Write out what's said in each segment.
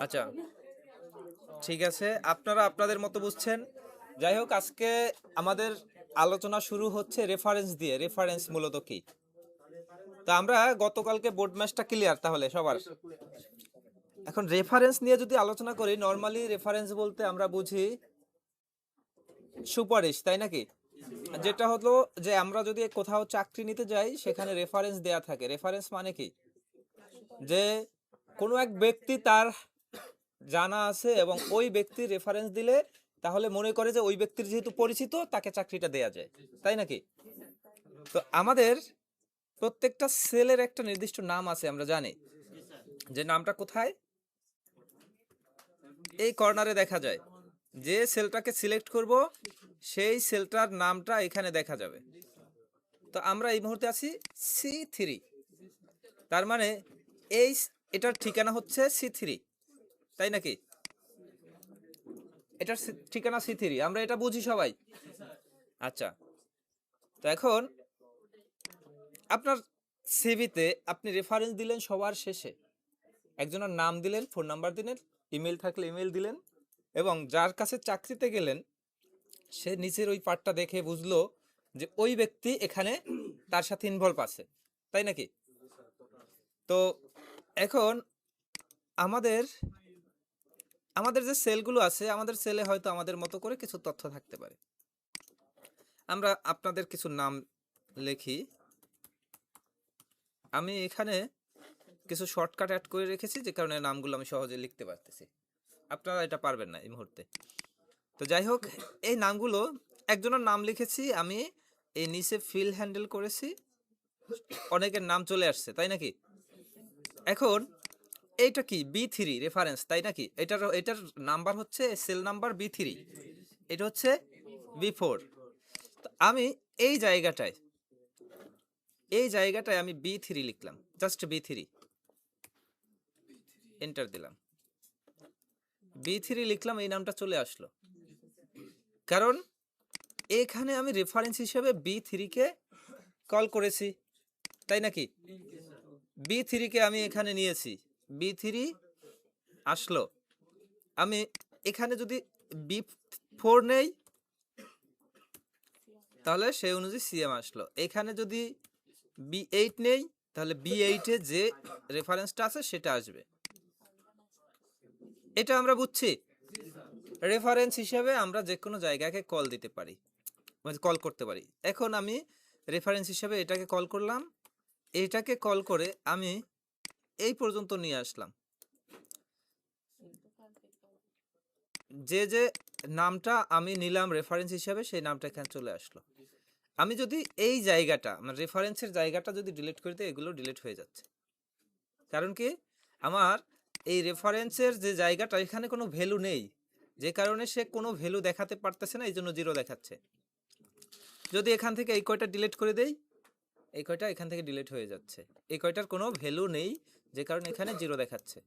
আচ্ছা, ঠিক আছে, আপনারা আপনাদের মতো বুঝছেন। যাই হোক, আজকে আমাদের আলোচনা শুরু হচ্ছে রেফারেন্স দিয়ে। রেফারেন্স মূলত কি? তা আমরা গতকালকে বোর্ড ম্যাচটা ক্লিয়ার তাহলে সবার। এখন রেফারেন্স নিয়ে যদি আলোচনা করি, নর্মালি রেফারেন্স বলতে আমরা বুঝি সুপারিশ, তাই নাকি? যেটা হলো যে আমরা যদি কোথাও চাকরি নিতে যাই, সেখানে রেফারেন্স দেয়া থাকে। রেফারেন্স মানে কি? যে কোনো এক ব্যক্তি তার জানা আছে এবং ওই ব্যক্তির রেফারেন্স দিলে তাহলে মনে করে যে ওই ব্যক্তির যেহেতু পরিচিত, তাকে চাকরিটা দেয়া যায়, তাই নাকি? তো আমাদের প্রত্যেকটা সেলের একটা নির্দিষ্ট নাম আছে, আমরা জানি যে নামটা কোথায় এই কর্নারে দেখা যায়। যে সেলটাকে সিলেক্ট করব সেই সেলটার নামটা এখানে দেখা যাবে। তো আমরা এই মুহূর্তে আছি C3, তার মানে এই এটার ঠিকানা হচ্ছে C3, তাই নাকি? এটার ঠিকানা C3, আমরা এটা বুঝি সবাই। আচ্ছা, তো এখন আপনার সিভিতে আপনি রেফারেন্স দিলেন সবার শেষে, একজনের নাম দিলেন, ফোন নাম্বার দিলেন, ইমেল থাকলে ইমেল দিলেন, এবং যার কাছে চাকরিতে গেলেন সে নিচের ওই পার্টটা দেখে বুঝলো যে ওই ব্যক্তি এখানে তার সাথে ইনভলভ আছে, তাই নাকি? তো এখন আমাদের আমাদের যে সেলগুলো আছে, আমাদের সেলে হয়তো আমাদের মতো করে কিছু তথ্য থাকতে পারে। আমরা আপনাদের কিছু নাম লিখি। আমি এখানে কিছু শর্টকাট অ্যাড করে রেখেছি, যে কারণে নামগুলো আমি সহজে লিখতে পারতেছি। আপনারা এটা পারবেন না এই মুহূর্তে। তো যাই হোক, এই নামগুলো, একজনের নাম লিখেছি আমি, এই নিচে ফিল হ্যান্ডেল করেছি, অনেকের নাম চলে আসছে, তাই নাকি? এখন এইটা কি B3 রেফারেন্স, তাই নাকি? এটার নাম্বার হচ্ছে সেল নাম্বার B3, এটা হচ্ছে B4। তো আমি এই জায়গাটায় আমি B3 লিখলাম, জাস্ট B3, এন্টার দিলাম। B3 লিখলাম, এই নামটা চলে আসলো, কারণ এখানে আমি রেফারেন্স হিসেবে B3 কে কল করেছি, তাই নাকি? B3 কে আমি এখানে নিয়েছি, B3 আসলো। আমি এখানে যদি B4 নেই তাহলে সেই অনুযায়ী CM আসলো। এখানে যদি B8 নেই তাহলে B8 এ যে রেফারেন্সটা আছে সেটা আসবে। এটা আমরা বুঝছি। রেফারেন্স হিসেবে আমরা যে কোনো জায়গাকে কল দিতে পারি, মানে কল করতে পারি। এখন আমি রেফারেন্স হিসেবে এটাকে কল করলাম, এটাকে কল করে আমি এই পর্যন্ত নিয়ে আসলাম। যে যে নামটা আমি নিলাম রেফারেন্স হিসেবে, সেই নামটা এখানে চলে আসলো। আমি যদি এই জায়গাটা, মানে রেফারেন্সের জায়গাটা যদি ডিলিট করে দিই, এগুলো ডিলিট হয়ে যাচ্ছে। কারণ কি, আমার এই রেফারেন্সের যে জায়গাটা, এখানে কোনো ভ্যালু নেই, যে কারণে সে কোনো ভ্যালু দেখাতে পারতেছে না, এই জন্য 0 দেখাচ্ছে। যদি এখান থেকে এই কয়টা ডিলিট করে দেই, এই কয়টা এখান থেকে ডিলিট হয়ে যাচ্ছে। এই কয়টার কোনো ভ্যালু নেই, যে কারণে এখানে 0 দেখাচ্ছে।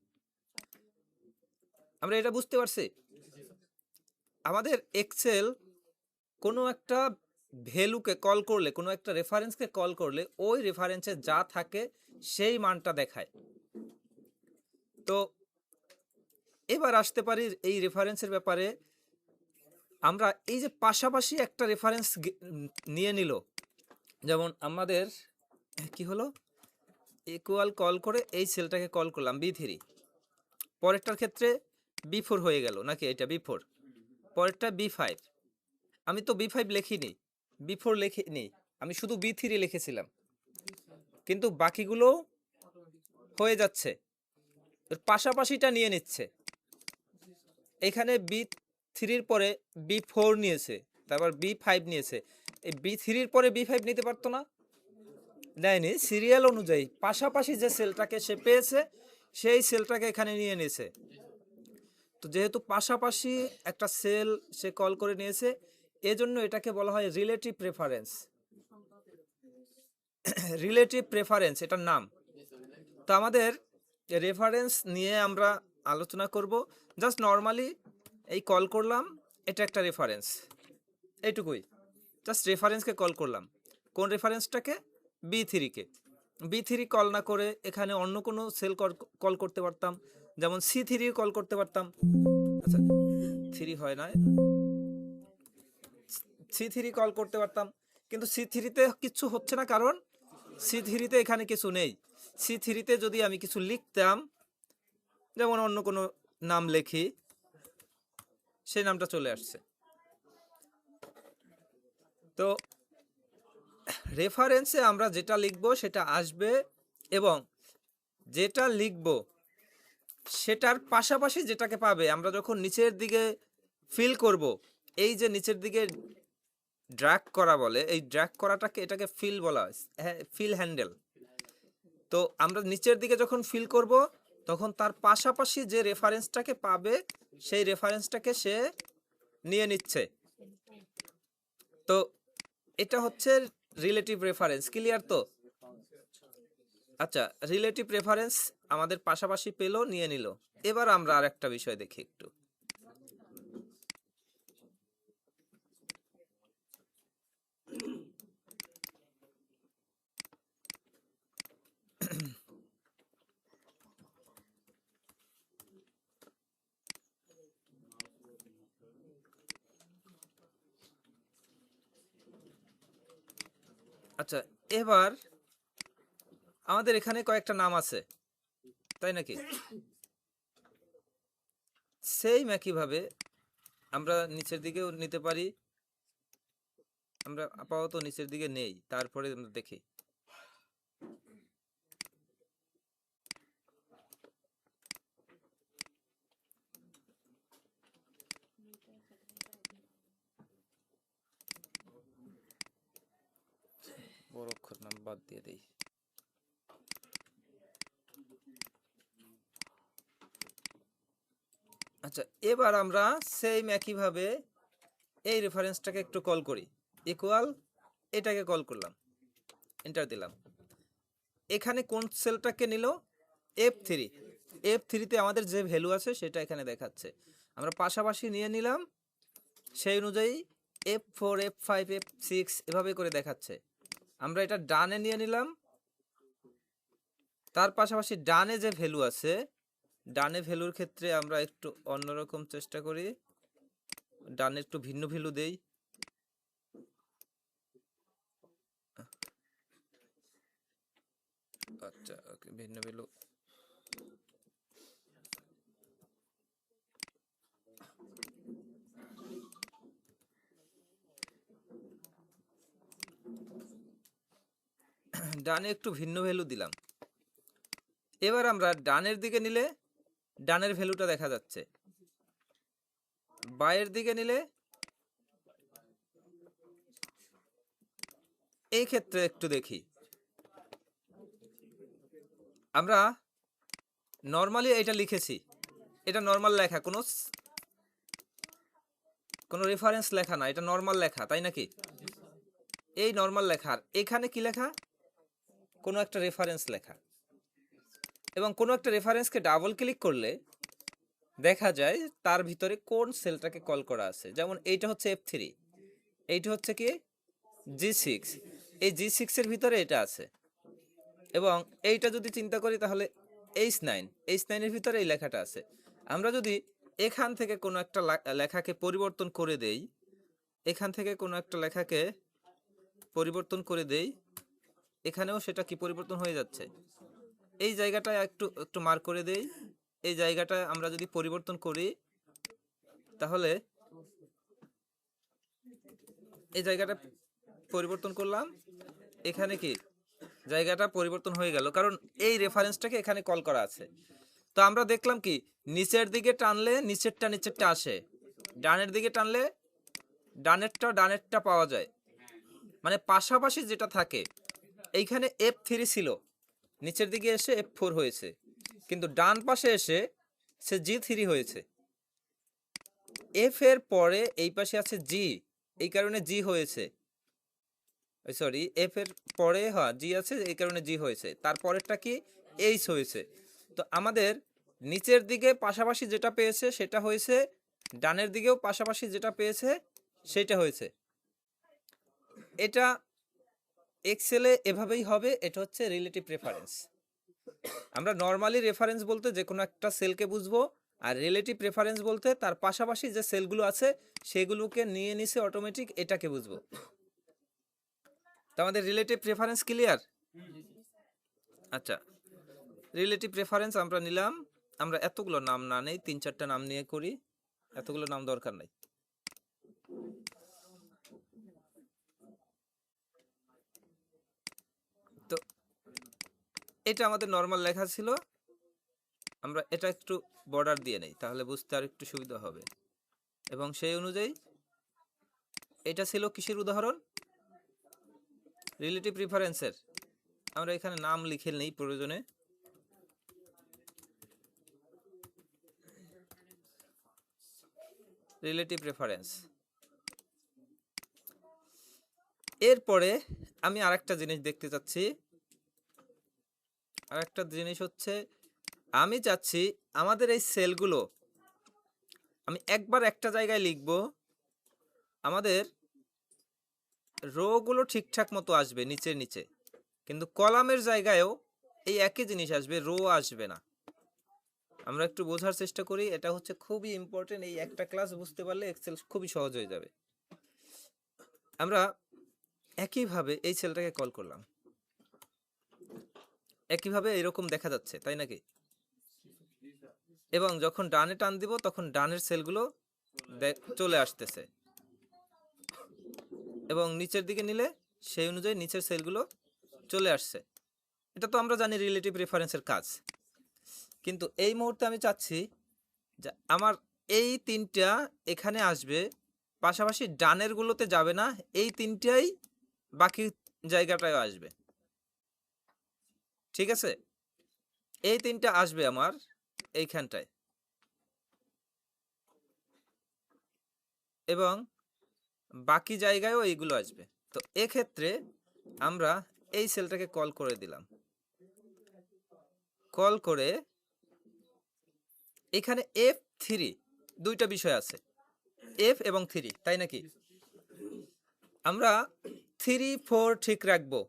আমরা এটা বুঝতে পারছি। আমাদের এক্সেল কোনো একটা ভ্যালুকে কল করলে, কোনো একটা রেফারেন্সকে কল করলে, ওই রেফারেন্সে যা থাকে সেই মানটা দেখায়। তো এবার আসতে পারি এই রেফারেন্সের ব্যাপারে। আমরা এই যে পাশাপাশি একটা রেফারেন্স নিয়ে নিল, যেমন আমাদের কি হলো, ইকুয়াল কল করে এই সেলটাকে কল করলাম B3, পরেরটার ক্ষেত্রে B4 হয়ে গেল নাকি? এটা B4, পরেরটা B5। আমি তো B5 লিখিনি, B4 লিখিনি, আমি শুধু B3 লিখেছিলাম, কিন্তু বাকিগুলো হয়ে যাচ্ছে। পাশাপাশিটা নিয়ে নিচ্ছে। এখানে B3-র পরে B4 নিয়েছে, তারপর B5 নিয়েছে। এই B3-র পরে B5 নিতে পারতো না? নেয়নি। সিরিয়াল অনুযায়ী পাশাপাশি যে সেলটাকে সে পেয়েছে, সেই সেলটাকে এখানে নিয়ে নিয়েছে। তো যেহেতু পাশাপাশি একটা সেল সে কল করে নিয়েছে, এজন্য এটাকে বলা হয় রিলেটিভ প্রেফারেন্স। রিলেটিভ প্রেফারেন্স এটার নাম। তো আমাদের রেফারেন্স নিয়ে আমরা আলোচনা করব। জাস্ট নর্মালি এই কল করলাম, এটা একটা রেফারেন্স, এইটুকুই। জাস্ট রেফারেন্সকে কল করলাম। কোন রেফারেন্সটাকে? B3 কে। B3 কল না করে এখানে অন্য কোনো সেল কল করতে পারতাম, যেমন C3 কল করতে পারতাম। আচ্ছা 3 হয় না, C3 কল করতে পারতাম, কিন্তু C3-তে কিছু হচ্ছে না, কারণ C3-তে এখানে কিছু নেই। C3-তে যদি আমি কিছু লিখতাম, যেমন অন্য কোনো নাম লিখি, সেই নামটা চলে আসছে। তো রেফারেন্সে আমরা যেটা লিখব সেটা আসবে, এবং যেটা লিখব সেটার পাশাপাশি যেটাকে পাবে আমরা যখন নিচের দিকে ফিল করব, এই যে নিচের দিকে ড্র্যাগ করা বলে, এই ড্র্যাগ করাটাকে এটাকে ফিল বলা হয়, ফিল হ্যান্ডেল। তো আমরা নিচের দিকে যখন ফিল করব তখন তার পাশাপাশি যে রেফারেন্সটাকে পাবে সেই রেফারেন্সটাকে সে নিয়ে নিচ্ছে। তো এটা হচ্ছে রিলেটিভ রেফারেন্স, ক্লিয়ার তো? আচ্ছা, রিলেটিভ রেফারেন্স আমাদের পাশাপাশি পেলো, নিয়ে নিল। এবার আমরা আর একটা বিষয় দেখি একটু। আচ্ছা, এবার আমাদের এখানে কয়েকটা নাম আছে, তাই নাকি? সেম একইভাবে আমরা নিচের দিকেও নিতে পারি। আমরা আপাতত নিচের দিকে নেই, তারপরে আমরা দেখি। বড় অক্ষর নাম বাদ দিয়ে দেই। আচ্ছা, এবার আমরা সেম একইভাবে এই রেফারেন্সটাকে একটু কল করি, ইকুয়াল, এটাকে কল করলাম, এন্টার দিলাম। এখানে কোন সেলটাকে নিল? F3। F3-তে আমাদের যে ভ্যালু আছে সেটা এখানে দেখাচ্ছে, আমরা পাশাপাশি নিয়ে নিলাম, সেই অনুযায়ী F4 F5 F6 এভাবে করে দেখাচ্ছে। আমরা এটা ডানে নিয়ে নিলাম, তার পাশাপাশি ডানে যে ভ্যালু আছে, ডানে ভ্যালুর ক্ষেত্রে আমরা একটু অন্যরকম চেষ্টা করি, ডানে একটু ভিন্ন ভ্যালু দেই। আচ্ছা ওকে, ভিন্ন ভ্যালু। ডানে একটু ভিন্ন ভ্যালু দিলাম। এবার আমরা ডানের দিকে নিলে ডানের ভ্যালুটা দেখা যাচ্ছে, বায়ের দিকে নিলে এই ক্ষেত্রে একটু দেখি। আমরা নর্মালি এটা লিখেছি, এটা নর্মাল লেখা, কোনো রেফারেন্স লেখা না, এটা নর্মাল লেখা, তাই নাকি? এই নর্মাল লেখার এখানে কি লেখা? কোনো একটা রেফারেন্স লেখা, এবং কোনো একটা রেফারেন্সকে ডাবল ক্লিক করলে দেখা যায় তার ভিতরে কোন সেলটাকে কল করা আছে। যেমন এইটা হচ্ছে F3, এইটা হচ্ছে কি G6, এই G6 এর ভিতরে এটা আছে। এবং এইটা যদি চিন্তা করি তাহলে H9, H9 এর ভিতরে এই লেখাটা আছে। আমরা যদি এখান থেকে কোনো একটা লেখাকে পরিবর্তন করে দেই, এখান থেকে কোনো একটা লেখাকে পরিবর্তন করে দেই, এখানেও সেটা কি পরিবর্তন হয়ে যাচ্ছে। এই জায়গাটায় একটু একটু মার্ক করে দেই, এই জায়গাটা আমরা যদি পরিবর্তন করি তাহলে এই জায়গাটা পরিবর্তন করলাম, এখানে কি জায়গাটা পরিবর্তন হয়ে গেল, কারণ এই রেফারেন্সটাকে এখানে কল করা আছে। তো আমরা দেখলাম কি নিচের দিকে টানলে নিচেরটা নিচেরটা আসে, ডানের দিকে টানলে ডানেরটা পাওয়া যায়, মানে পাশাপাশি যেটা থাকে। এইখানে F3 ছিল, নিচের দিকে এসে F4 হয়েছে, কিন্তু ডান পাশে এসে সে G3 হয়েছে। F এর পরে এই পাশে আছে G, এই কারণে G হয়েছে, সরি F এর পরে হ্যাঁ G আছে, এই কারণে G হয়েছে। তারপরেরটা কি H হয়েছে। তো আমাদের নিচের দিকে পাশাপাশি যেটা পেয়েছে সেটা হয়েছে, ডানের দিকেও পাশাপাশি যেটা পেয়েছে সেটা হয়েছে। এটা এক্সেলে এভাবেই হবে, এটা হচ্ছে রিলেটিভ রেফারেন্স। আমরা নর্মালি রেফারেন্স বলতে যে কোনো একটা সেলকে বুঝবো, আর রিলেটিভ রেফারেন্স বলতে তার পাশাপাশি যে সেলগুলো আছে সেগুলোকে নিয়ে নিছে অটোমেটিক, এটাকে বুঝবো। তো আমাদের রিলেটিভ রেফারেন্স ক্লিয়ার? আচ্ছা, রিলেটিভ রেফারেন্স আমরা নিলাম। আমরা এতগুলো নাম না নেই, 3-4টা নাম নিয়ে করি, এতগুলো নাম দরকার নাই। তো এটা আমাদের নর্মাল লেখা ছিল, আমরা এটা একটু বর্ডার দিয়ে নেই তাহলে বুঝতে আর একটু সুবিধা হবে। এবং সেই অনুযায়ী এটা ছিল কিসের উদাহরণ? রিলেটিভ রেফারেন্সের। আমরা এখানে নাম লিখে নেই প্রয়োজনে। Relative reference. এরপরে আমি আরেকটা জিনিস দেখতে চাচ্ছি। আরেকটা জিনিস হচ্ছে, আমি চাচ্ছি আমাদের এই সেলগুলো আমি একবার একটা জায়গায় লিখব, আমাদের রোগুলো ঠিকঠাক মতো আসবে নিচে নিচে, কিন্তু কলামের জায়গায়ও এই একই জিনিস আসবে, রো আসবে না। আমরা একটু বোঝার চেষ্টা করি, এটা হচ্ছে খুবই ইম্পর্টেন্ট। এই একটা ক্লাস বুঝতে পারলে এক্সেল খুবই সহজ হয়ে যাবে। আমরা একইভাবে এই সেলটাকে কল করলাম, একইভাবে এরকম দেখা যাচ্ছে, তাই নাকি? এবং যখন ডানে টান দিব তখন ডানের সেলগুলো চলে আসতেছে, এবং নিচের দিকে নিলে সেই অনুযায়ী নিচের সেলগুলো চলে আসছে। এটা তো আমরা জানি রিলেটিভ রেফারেন্সের কাজ। কিন্তু এই মুহূর্তে আমি চাচ্ছি যে আমার এই তিনটা এখানে আসবে, পাশাপাশি ডানের গুলোতে যাবে না, এই তিনটাই বাকি জায়গাটায় আসবে। ঠিক আছে, এই তিনটা আসবে আমার এইখানটায়, এবং বাকি জায়গায়ও এইগুলো আসবে। তো এক্ষেত্রে আমরা এই সেলটাকে কল করে দিলাম। কল করে এখানে F3 দুইটা বিষয় আছে, F এবং 3, তাই নাকি? আমরা 3, 4 ঠিক রাখবো।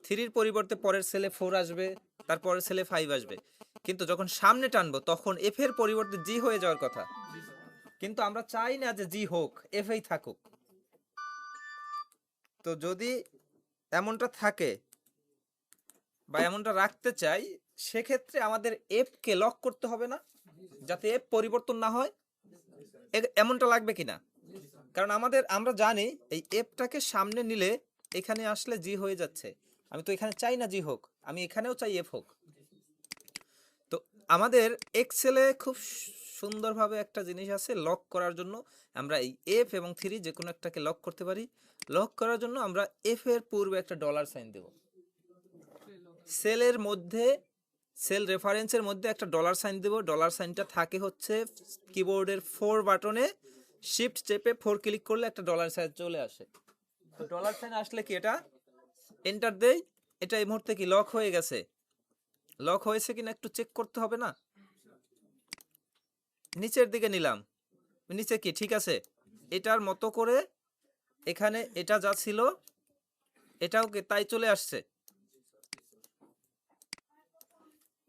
3-র পরিবর্তে পরের সেলে 4 আসবে, তারপরের সেলে 5 আসবে। কিন্তু যখন সামনে টানবো তখন F এর পরিবর্তে G হয়ে যাওয়ার কথা, কিন্তু আমরা চাই না যে G হোক, F এই থাকুক। তো যদি এমনটা থাকে বা এমনটা রাখতে চাই, সেক্ষেত্রে আমাদের F কে লক করতে হবে না, যাতে F পরিবর্তন না হয়। এমনটা লাগবে কিনা? কারণ আমরা জানি এই Fটাকে সামনে নিলে এখানে আসলে G হয়ে যাচ্ছে। আমি তো এখানে চাই না G হোক, আমি এখানেও চাই F হোক। তো আমাদের এক্সেলে খুব সুন্দরভাবে একটা জিনিস আছে লক করার জন্য। আমরা এই F এবং 3 যে কোনো একটাকে লক করতে পারি। লক করার জন্য আমরা F এর পূর্বে একটা ডলার সাইন দেব। সেলের মধ্যে, সেল রেফারেন্সের মধ্যে একটা ডলার সাইন দেব। ডলার সাইনটা থাকে হচ্ছে কিবোর্ডের 4 বাটনে, শিফট চেপে 4 ক্লিক করলে একটা ডলার সাইন চলে আসে। তো ডলার সাইন আসলে কি, এটা এন্টার দেই, এটা এই মুহূর্তে কি লক হয়ে গেছে? লক হয়েছে কিনা একটু চেক করতে হবে না? নিচের দিকে নিলাম, নিচে কি ঠিক আছে? এটার মতো করে এখানে এটা যা ছিল এটাও কি তাই চলে আসছে।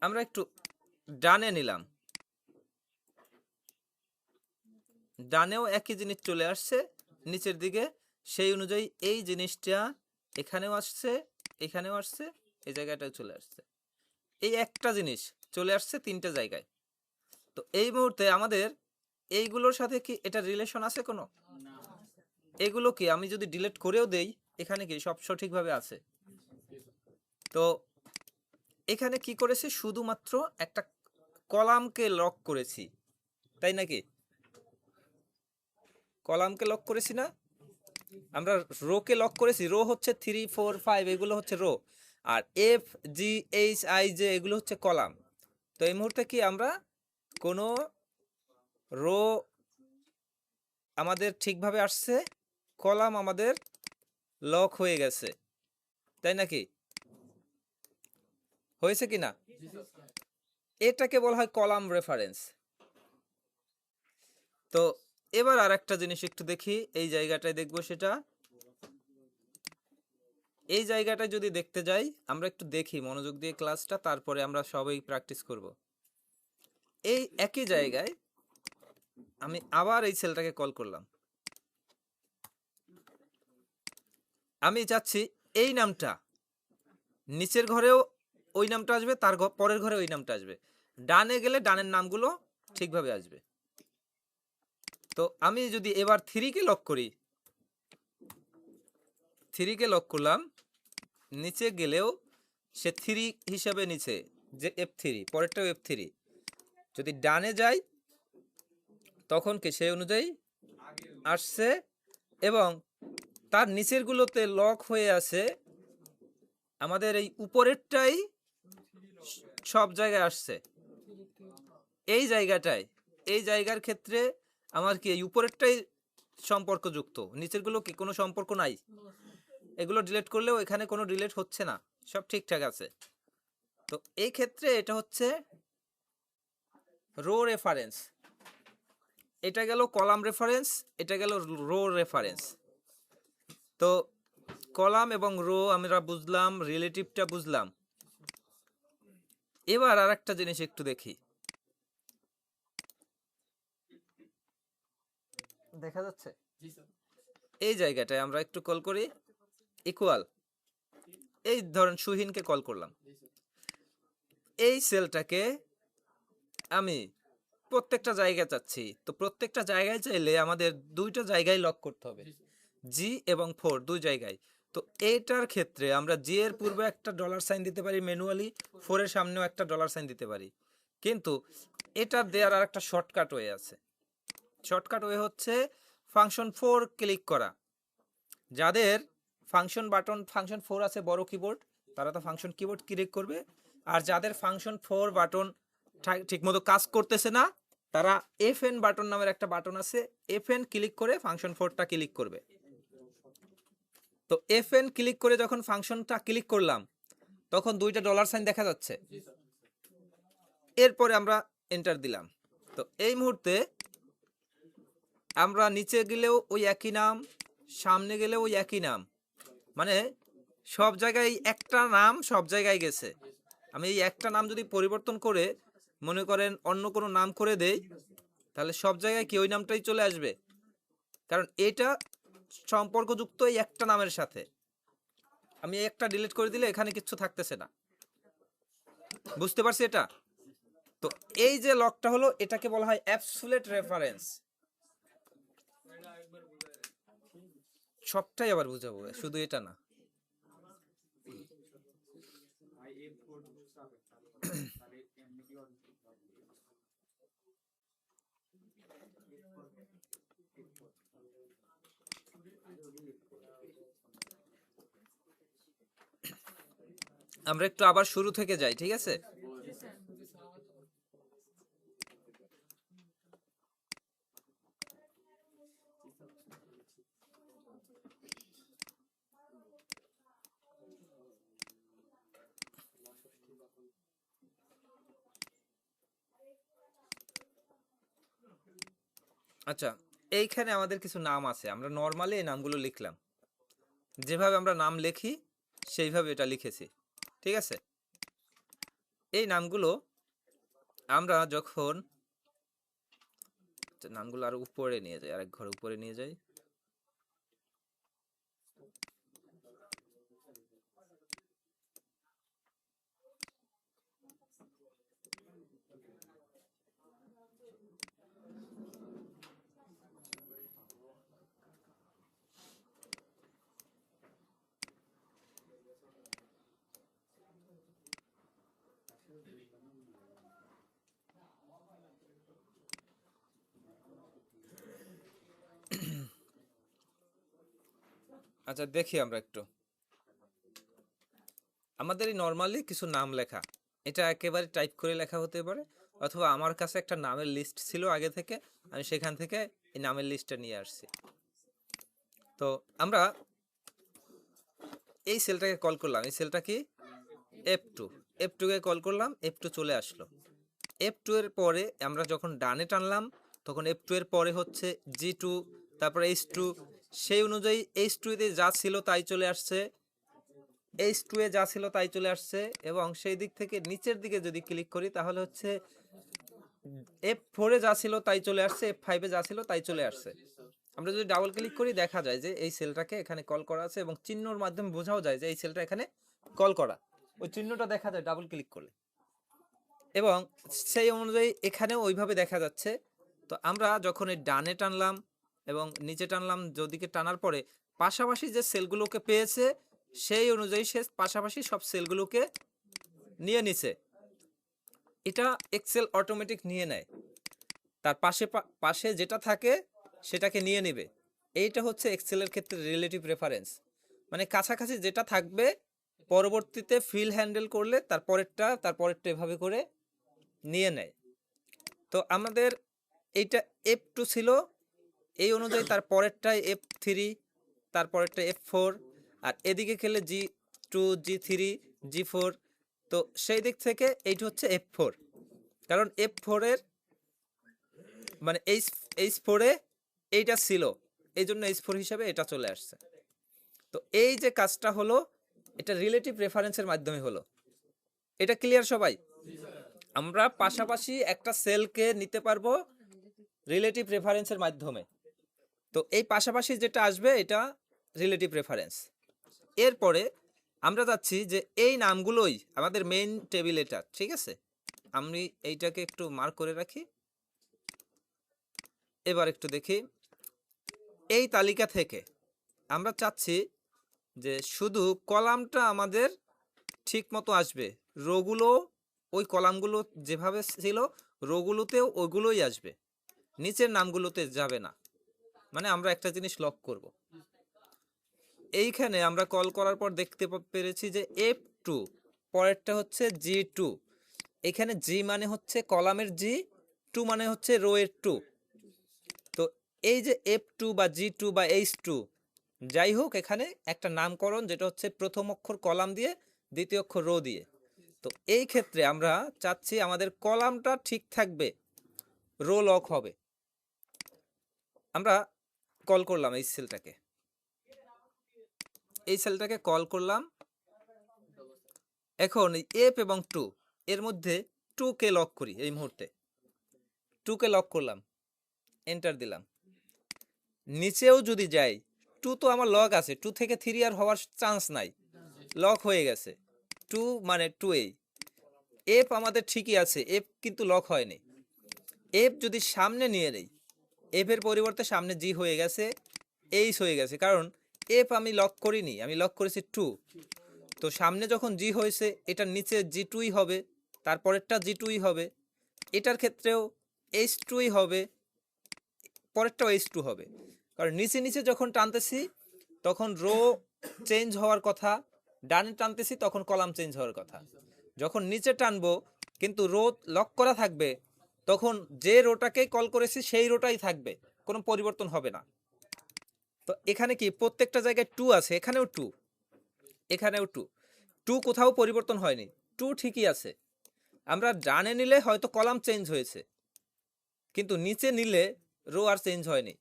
আমরা একটু ডানে নিলাম, ডানেও একই জিনিস চলে আসছে নিচের দিকে। সেই অনুযায়ী এই জিনিসটা এখানেও আসছে, এখানেও আসছে, এই জায়গাটাও চলে আসছে। এই একটা জিনিস চলে আসছে 3টে জায়গায়। তো এই মুহূর্তে আমাদের এইগুলোর সাথে কি এটা রিলেশন আছে কোনো? এগুলো কি আমি যদি ডিলিট করেও দেই, এখানে কি সব সঠিকভাবে আছে? তো এখানে কি করেছি, শুধুমাত্র একটা কলামকে লক করেছি, তাই নাকি? কলামকে লক করেছি না, আমরা রোকে লক করেছি। রো হচ্ছে 3, 4, 5, এগুলো হচ্ছে rho, R F, G, H, I, J এগুলো হচ্ছে কলাম। তো এই মুহূর্তে কি আমরা কোনো রো আমাদের ঠিকভাবে আসছে, কলাম আমাদের লক হয়ে গেছে, তাই নাকি? হয়েছে কি না? এটাকে বলা হয় কলাম রেফারেন্স। তো এবার আর একটা জিনিস একটু দেখি, এই জায়গাটায় দেখবো সেটা এই জায়গাটা যদি দেখতে যাই, আমরা একটু দেখি মনোযোগ দিয়ে ক্লাসটা, তারপরে আমরা সবাই প্র্যাকটিস করব। এই একই জায়গায় আমি আবার এই সেলটাকে কল করলাম, আমি চাচ্ছি এই নামটা নিচের ঘরেও ওই নামটা আসবে, তার পরের ঘরে ওই নামটা আসবে, ডানে গেলে ডানের নামগুলো ঠিকভাবে আসবে। তো আমি যদি এবার 3 কে লক করি, 3 কে লক করলাম, নিচে গেলেও সে 3 হিসাবে নিচে, যে F3, পরেরটাও F3। যদি ডানে যাই তখন কি সেই অনুযায়ী আসছে, এবং তার নিচেরগুলোতে লক হয়ে আছে, আমাদের এই উপরেরটাই সব জায়গায় আসছে। এই জায়গাটায়, এই জায়গার ক্ষেত্রে আমার কি এই উপরেরটাই সম্পর্কযুক্ত, নিচেরগুলো কি কোনো সম্পর্ক নাই, এগুলো ডিলিট করলেও এখানে কোনো ডিলিট হচ্ছে না, সব ঠিকঠাক আছে। তো এই ক্ষেত্রে এটা হচ্ছে রো রেফারেন্স, এটা গেল কলাম রেফারেন্স, এটা গেল রো রেফারেন্স। তো কলাম এবং রো আমরা বুঝলাম, রিলেটিভটা বুঝলাম। এবার আর একটা জিনিস একটু দেখি, দেখা যাচ্ছে এই জায়গাটায় আমরা একটু কল করি ইকুয়াল, এই ধরেন সুহিনকে কল করলাম, এই সেলটাকে আমি প্রত্যেকটা জায়গায় চাচ্ছি, তো প্রত্যেকটা জায়গায় চাইলে আমাদের দুইটা জায়গায় লক করতে হবে, জি এবং 4 দুই জায়গায়। তো এইটার ক্ষেত্রে আমরা জি এর পূর্বে একটা ডলার সাইন দিতে পারি ম্যানুয়ালি, 4 এর সামনেও একটা ডলার সাইন দিতে পারি, কিন্তু এটার দেওয়ার আর একটা শর্টকাট ওয়ে আছে। শর্টকাট ওয়ে হচ্ছে ফাংশন 4 ক্লিক করা। যাদের ফাংশন 4 আছে বড় কিবোর্ড, তারা তো ফাংশন কিবোর্ড ক্লিক করবে, আর যাদের ফাংশন 4 বাটন ঠিকমতো কাজ করতেছে না, তারা FN বাটন নামের একটা বাটন আছে, FN ক্লিক করে ফাংশন 4টা ক্লিক করবে। তো FN ক্লিক করে যখন ফাংশনটা ক্লিক করলাম, তখন দুইটা ডলার সাইন দেখা যাচ্ছে, এরপরে আমরা এন্টার দিলাম। তো এই মুহূর্তে আমরা নিচে গেলেও ওই একই নাম, সামনে গেলেও ওই একই নাম, মানে সব জায়গায় একটা নাম সব জায়গায় গেছে। আমি এই একটা নাম যদি পরিবর্তন করে মনে করেন অন্য কোনো নাম করে দেই, তাহলে সব জায়গায় কি ওই নামটাই চলে আসবে, কারণ এটা সম্পর্কযুক্ত এই একটা নামের সাথে। আমি একটা ডিলিট করে দিলে এখানে কিচ্ছু থাকতেছে না, বুঝতে পারছি এটা? তো এই যে লকটা হলো, এটাকে বলা হয় অ্যাবসোলিউট রেফারেন্স। সবটাই আবার বুঝাবো, শুধু এটা না। আমরা একটু আবার শুরু থেকে যাই, ঠিক আছে? আচ্ছা, এইখানে আমাদের কিছু নাম আছে, আমরা নর্মালি এই নামগুলো লিখলাম, যেভাবে আমরা নাম লিখি সেইভাবে এটা লিখেছি, ঠিক আছে? এই নামগুলো আমরা যখন নামগুলো আরো উপরে নিয়ে যাই, আরেক ঘর উপরে নিয়ে যাই, আচ্ছা দেখি আমরা একটু, আমাদের এই নর্মালি কিছু নাম লেখা, এটা একেবারে টাইপ করে লেখা হতে পারে, অথবা আমার কাছে একটা নামের লিস্ট ছিল আগে থেকে, আমি সেখান থেকে এই নামের লিস্টটা নিয়ে আসছি। তো আমরা এই সেলটাকে কল করলাম, এই সেলটা কি F2, F2 কে কল করলাম, F2 চলে আসলো। F2 এর পরে আমরা যখন ডানে টানলাম, তখন F2 এর পরে হচ্ছে G2, তারপরে H2, সেই অনুযায়ী H2 তে যা ছিল তাই চলে আসছে, H2 এ যা ছিল তাই চলে আসছে, এবং সেই দিক থেকে নিচের দিকে যদি ক্লিক করি তাহলে হচ্ছে F4 এ যা ছিল তাই চলে আসছে, F5 এ যা ছিল তাই চলে আসছে। আমরা যদি ডাবল ক্লিক করি দেখা যায় যে এই সেলটাকে এখানে কল করা আছে, এবং চিহ্নর মাধ্যমে বোঝাও যায় যে এই সেলটা এখানে কল করা, ওই চিহ্নটা দেখা যায় ডাবল ক্লিক করলে, এবং সেই অনুযায়ী এখানেও ওইভাবে দেখা যাচ্ছে। তো আমরা যখন এই ডানে টানলাম এবং নিচে টানলাম, যদিকে টানার পরে পাশাপাশি যে সেলগুলোকে পেয়েছে সেই অনুযায়ী সে পাশাপাশি সব সেলগুলোকে নিয়ে নিছে। এটা এক্সেল অটোমেটিক নিয়ে নেয়, তার পাশে যেটা থাকে সেটাকে নিয়ে নেবে। এইটা হচ্ছে এক্সেলের ক্ষেত্রে রিলেটিভ রেফারেন্স, মানে কাছাকাছি যেটা থাকবে পরবর্তীতে ফিল হ্যান্ডেল করলে তারপরেরটা এভাবে করে নিয়ে নেয়। তো আমাদের এইটা F2 ছিল, এই অনুযায়ী তার পরেরটাই F3, তারপরেরটা F4, আর এদিকে খেলে G2, G3, G4। তো সেই দিক থেকে এইটা হচ্ছে F4, কারণ F4 এর মানে H4 এ এইটা ছিল, এই জন্য H4 হিসাবে এটা চলে আসছে। তো এই যে কাজটা হলো এটা রিলেটিভ রেফারেন্সের মাধ্যমে হলো। এটা ক্লিয়ার সবাই? আমরা পাশাপাশি একটা সেলকে নিতে পারবো রিলেটিভ রেফারেন্সের মাধ্যমে। তো এই পাশাপাশি যেটা আসবে এটা রিলেটিভ রেফারেন্স। এরপরে আমরা যাচ্ছি যে এই নামগুলোই আমাদের মেইন টেবিল, এটা ঠিক আছে। আমি এইটাকে একটু মার্ক করে রাখি। এবার একটু দেখি, এই তালিকা থেকে আমরা চাচ্ছি যে শুধু কলামটা আমাদের ঠিক মতো আসবে, রোগুলো ওই কলামগুলো যেভাবে ছিল রোগুলোতেও ওইগুলোই আসবে, নিচের নামগুলোতে যাবে না। মানে আমরা একটা জিনিস লক করব, এইখানে আমরা কল করার পর দেখতে পেরেছি যে F2, পরেরটা হচ্ছে G2। এখানে G মানে হচ্ছে কলামের G, 2 মানে হচ্ছে রো এর 2। তো এই যে F2 বা G2 বা H2 যাই হোক, এখানে একটা নামকরণ যেটা হচ্ছে প্রথম অক্ষর কলাম দিয়ে, দ্বিতীয় অক্ষর রো দিয়ে। তো এই ক্ষেত্রে আমরা চাচ্ছি আমাদের কলামটা ঠিক থাকবে, রো লক হবে। আমরা কল করলাম এই সেলটাকে কল করলাম। এখন F এবং 2 এর মধ্যে 2 কে লক করি, এই মুহূর্তে 2 কে লক করলাম, এন্টার দিলাম। নিচেও যদি যাই 2 তো আমার লক আছে, 2 থেকে 3 আর হওয়ার চান্স নাই, লক হয়ে গেছে। 2 মানে 2A। F আমাদের ঠিকই আছে, F কিন্তু লক হয়নি। F যদি সামনে নিয়ে নেই, F এর পরিবর্তে সামনে G হয়ে গেছে, H হয়ে গেছে, কারণ F আমি লক করিনি, আমি লক করেছি 2। তো সামনে যখন G হয়েছে এটার নিচে G2ই হবে, তারপরেরটা G2ই হবে, এটার ক্ষেত্রেও H2ই হবে, পরেরটাও H2 হবে। কারণ নিচে নিচে যখন টানতেছি তখন রো চেঞ্জ হওয়ার কথা, ডানে টানতেছি তখন কলাম চেঞ্জ হওয়ার কথা। যখন নিচে টানবো কিন্তু রো লক করা থাকবে, তখন যে রোটাকে কল করেছি সেই রোটাই থাকবে, কোনো পরিবর্তন হবে না। তো এখানে কি প্রত্যেকটা জায়গায় 2 আছে, এখানেও 2, এখানেও 2, 2 কোথাও পরিবর্তন হয়নি, 2 ঠিকই আছে। আমরা ডানে নিলে হয়তো কলাম চেঞ্জ হয়েছে, কিন্তু নিচে নিলে রো আর চেঞ্জ হয়নি।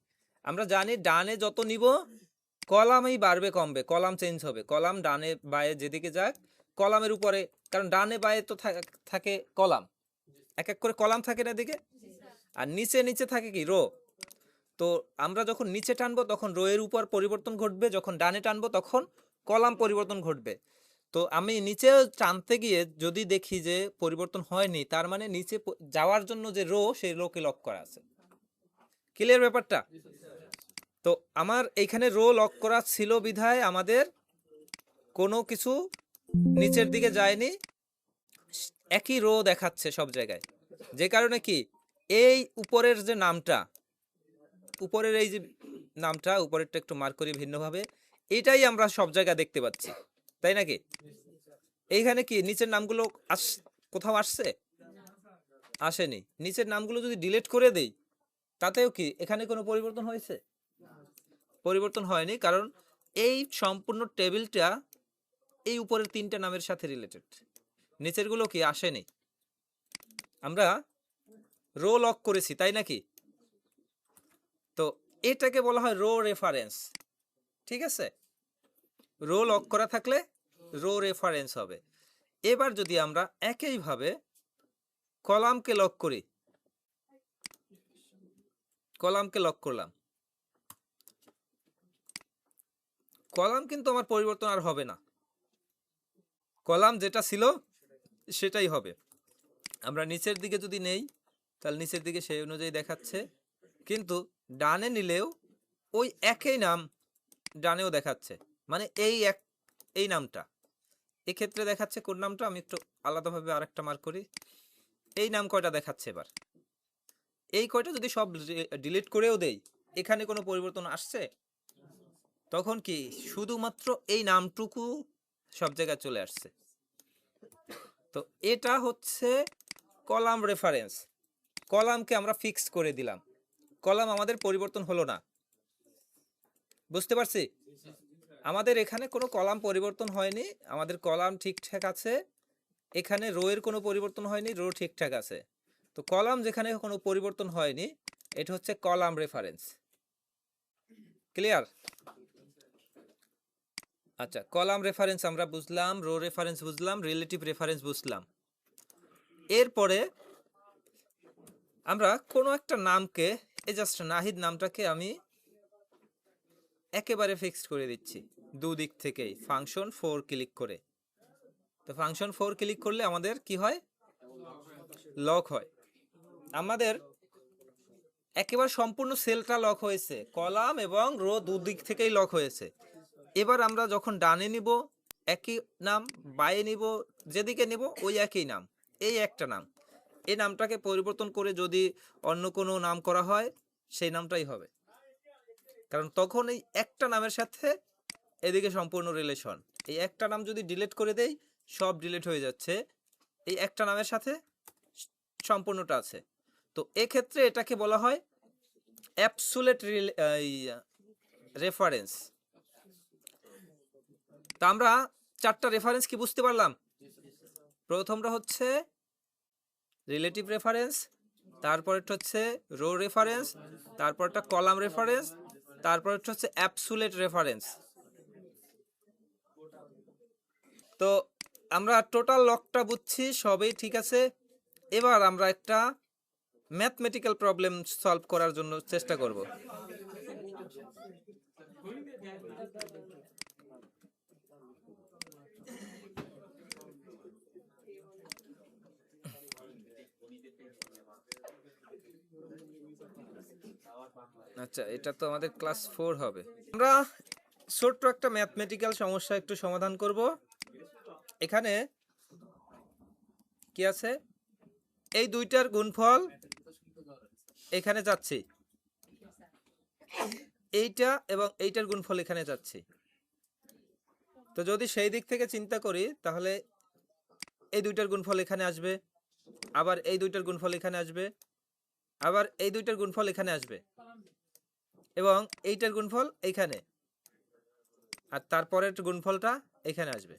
আমরা জানি ডানে যত নিব কলামই বাড়বে কমবে, কলাম চেঞ্জ হবে, কলাম ডানে বায়ে যেদিকে যাক কলামের উপরে, কারণ ডানে বায়ে তো থাকে কলাম, এক এক করে কলাম থাকে না দিকে, আর নিচে নিচে থাকে কি রো। তো আমরা যখন নিচে টানবো তখন রো এর উপর পরিবর্তন ঘটবে, যখন ডানে টানবো তখন কলাম পরিবর্তন ঘটবে। তো আমি নিচে টানতে গিয়ে যদি দেখি যে পরিবর্তন হয়নি, তার মানে নিচে যাওয়ার জন্য যে রো, সেই রোকে লক করা আছে। ক্লিয়ার ব্যাপারটা? তো আমার এইখানে রো লক করা ছিল বিধায় আমাদের কোনো কিছু নিচের দিকে যায়নি, একই রো দেখাচ্ছে সব জায়গায়। যে কারণে কি এই উপরের যে নামটা, উপরের এই যে নামটা, উপরেরটা একটু মার্ক করি ভিন্নভাবে, এটাই আমরা সব জায়গায় দেখতে পাচ্ছি, তাই নাকি? এইখানে কি নিচের নামগুলো কোথাও আসছে? আসেনি। নিচের নামগুলো যদি ডিলিট করে দেই তাতেও কি এখানে কোনো পরিবর্তন হয়েছে? পরিবর্তন হয়নি, কারণ এই সম্পূর্ণ টেবিলটা এই উপরের 3টা নামের সাথে রিলেটেড, নিচের গুলো কি আসেনি। আমরা রো লক করেছি, তাই নাকি? তো এটাকে বলা হয় রো রেফারেন্স, ঠিক আছে। রো লক করা থাকলে রো রেফারেন্স হবে। এবার যদি আমরা একইভাবে কলামকে লক করি, কলামকে লক করলাম, কলাম কিন্তু আমার পরিবর্তন আর হবে না, কলাম যেটা ছিল সেটাই হবে। আমরা নিচের দিকে যদি নেই তাহলে নিচের দিকে সেই অনুযায়ী দেখাচ্ছে, কিন্তু ডানে নিলেও ওই একই নাম ডানেও দেখাচ্ছে, মানে এই নামটা এক্ষেত্রে দেখাচ্ছে। কোন নামটা আমি একটু আলাদাভাবে আরেকটা মার্ক করি, এই নাম কয়টা দেখাচ্ছে। এবার এই কয়টা যদি সব ডিলিট করেও দেই, এখানে কোনো পরিবর্তন আসছে? তখন কি শুধুমাত্র এই নামটুকু সব জায়গায় চলে আসছে। তো এটা হচ্ছে কলাম রেফারেন্স। কলামকে আমরা ফিক্সড করে দিলাম, কলাম আমাদের পরিবর্তন হলো না। বুঝতে পারছি? আমাদের এখানে কোনো কলাম পরিবর্তন হয়নি, আমাদের কলাম ঠিকঠাক আছে। এখানে রো এর কোনো পরিবর্তন হয়নি, রো ঠিকঠাক আছে। তো কলাম যেখানে কোনো পরিবর্তন হয়নি, এটা হচ্ছে কলাম রেফারেন্স। ক্লিয়ার? আচ্ছা, কলাম রেফারেন্স আমরা বুঝলাম, রো রেফারেন্স বুঝলাম, রিলেটিভ রেফারেন্স বুঝলাম। এরপরে আমরা কোনো একটা নামকে, এই জাস্ট নাহিদ নামটাকে আমি একেবারে ফিক্সড করে দিচ্ছি দুদিক থেকেই, ফাংশন 4 ক্লিক করে। তো ফাংশন 4 ক্লিক করলে আমাদের কি হয়? লক হয়। আমাদের একেবারে সম্পূর্ণ সেলটা লক হয়েছে, কলাম এবং রো দুদিক থেকেই লক হয়েছে। এবার আমরা যখন ডানে নিব একই নাম, বায়ে নিব যেদিকে নিব ওই একই নাম, এই একটা নাম, এই নামটাকে পরিবর্তন করে যদি অন্য কোনো নাম করা হয় সেই নামটাই হবে, কারণ তখন এই একটা নামের সাথে এদিকে সম্পূর্ণ রিলেশন। এই একটা নাম যদি ডিলিট করে দেই সব ডিলিট হয়ে যাচ্ছে, এই একটা নামের সাথে সম্পূর্ণটা আছে। তো এক্ষেত্রে এটাকে বলা হয় অ্যাবসোলিউট রেফারেন্স। তো আমরা চারটা রেফারেন্স কি বুঝতে পারলাম? প্রথমটা হচ্ছে রিলেটিভ রেফারেন্স, তারপরটা হচ্ছে রো রেফারেন্স, তারপরটা কলাম রেফারেন্স, তারপরটা হচ্ছে অ্যাবসোলিউট রেফারেন্স। তো আমরা টোটাল লকটা বুঝছি, সবই ঠিক আছে। এবার আমরা একটা ম্যাথমেটিক্যাল প্রবলেম সলভ করার জন্য চেষ্টা করব। আচ্ছা, এটা তো আমাদের ক্লাস 4 হবে। আমরা ছোট্ট একটা ম্যাথমেটিক্যাল সমস্যা একটু সমাধান করব। এখানে কি আছে? এই দুইটার গুণফল এখানে যাচ্ছে, এইটা এবং এইটার গুণফল এখানে যাচ্ছে। তো যদি সেই দিক থেকে চিন্তা করি তাহলে এই দুইটার গুণফল এখানে আসবে, আবার এই দুইটার গুণফল এখানে আসবে, আবার এই দুইটার গুণফল এখানে আসবে, এবং এইটার গুণফল এইখানে, আর তারপরের গুণফলটা এখানে আসবে।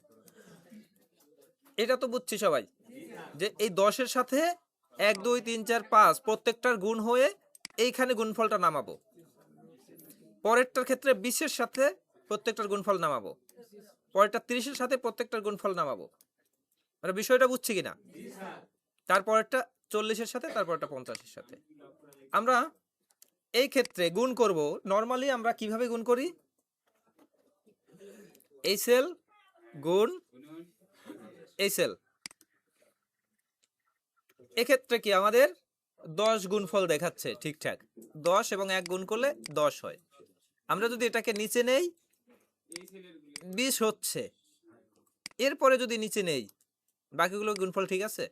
এটা তো বুঝছি সবাই যে এই 10-এর সাথে 1 2 3 4 5 প্রত্যেকটার গুণ হয়ে এইখানে গুণফলটা নামাবো। পরেরটার ক্ষেত্রে 20-এর সাথে প্রত্যেকটার গুণফল নামাবো, পরেরটা 30-এর সাথে প্রত্যেকটার গুণফল নামাবো। মানে বিষয়টা বুঝছি কিনা? তারপরেরটা 40-এর সাথে, তারপরটা 50-এর সাথে। আমরা এই ক্ষেত্রে গুণ করব। নরমালি আমরা কিভাবে গুণ করি? এই সেল গুণ এই সেল। এক্ষেত্রে কি আমাদের 10 গুণফল দেখাচ্ছে ঠিকঠাক, 10 এবং 1 গুণ করলে 10 হয়। আমরা যদি এটাকে নিচে নেই 20 হচ্ছে, এরপরে যদি নিচে নেই বাকিগুলো গুণফল ঠিক আছে?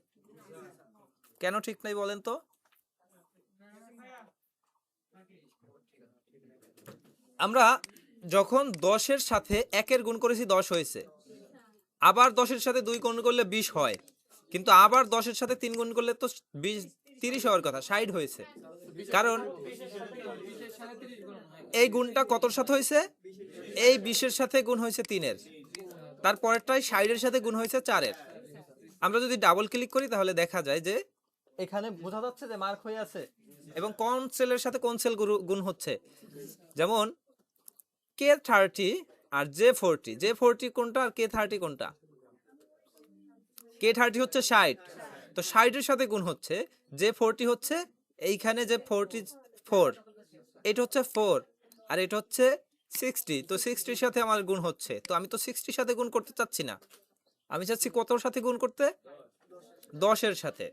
কেন ঠিক নাই বলেন তো? আমরা যখন 10-এর সাথে 1-এর গুণ করেছি 10 হয়েছে, আবার 10-এর সাথে 2 গুণ করলে 20 হয়, কিন্তু আবার 10-এর সাথে 3 গুণ করলে তো 30 হওয়ার কথা, 60 হয়েছে। কারণ এই গুণটা কতর সাথে হয়েছে? এই 20-এর সাথে গুণ হয়েছে 3-এর, তারপরেরটাই 60-এর সাথে গুণ হয়েছে 4-এর। আমরা যদি ডাবল ক্লিক করি তাহলে দেখা যায় যে এখানে বোঝা যাচ্ছে যে মার্ক হয়ে আছে এবং কোন সেলের সাথে কোন সেল গুণ হচ্ছে। যেমন K30 আর J40 কোনটা আর K30 কোনটা? K30 হচ্ছে 60, তো 60-এর সাথে গুণ হচ্ছে J40 হচ্ছে এইখানে যে 44, এটা হচ্ছে 4 আর এটা হচ্ছে 60, তো 60-এর সাথে আমার গুণ হচ্ছে, তো আমি তো 60-এর সাথে গুণ করতে চাচ্ছি না, আমি চাচ্ছি কতর সাথে গুণ করতে? 10-এর সাথে।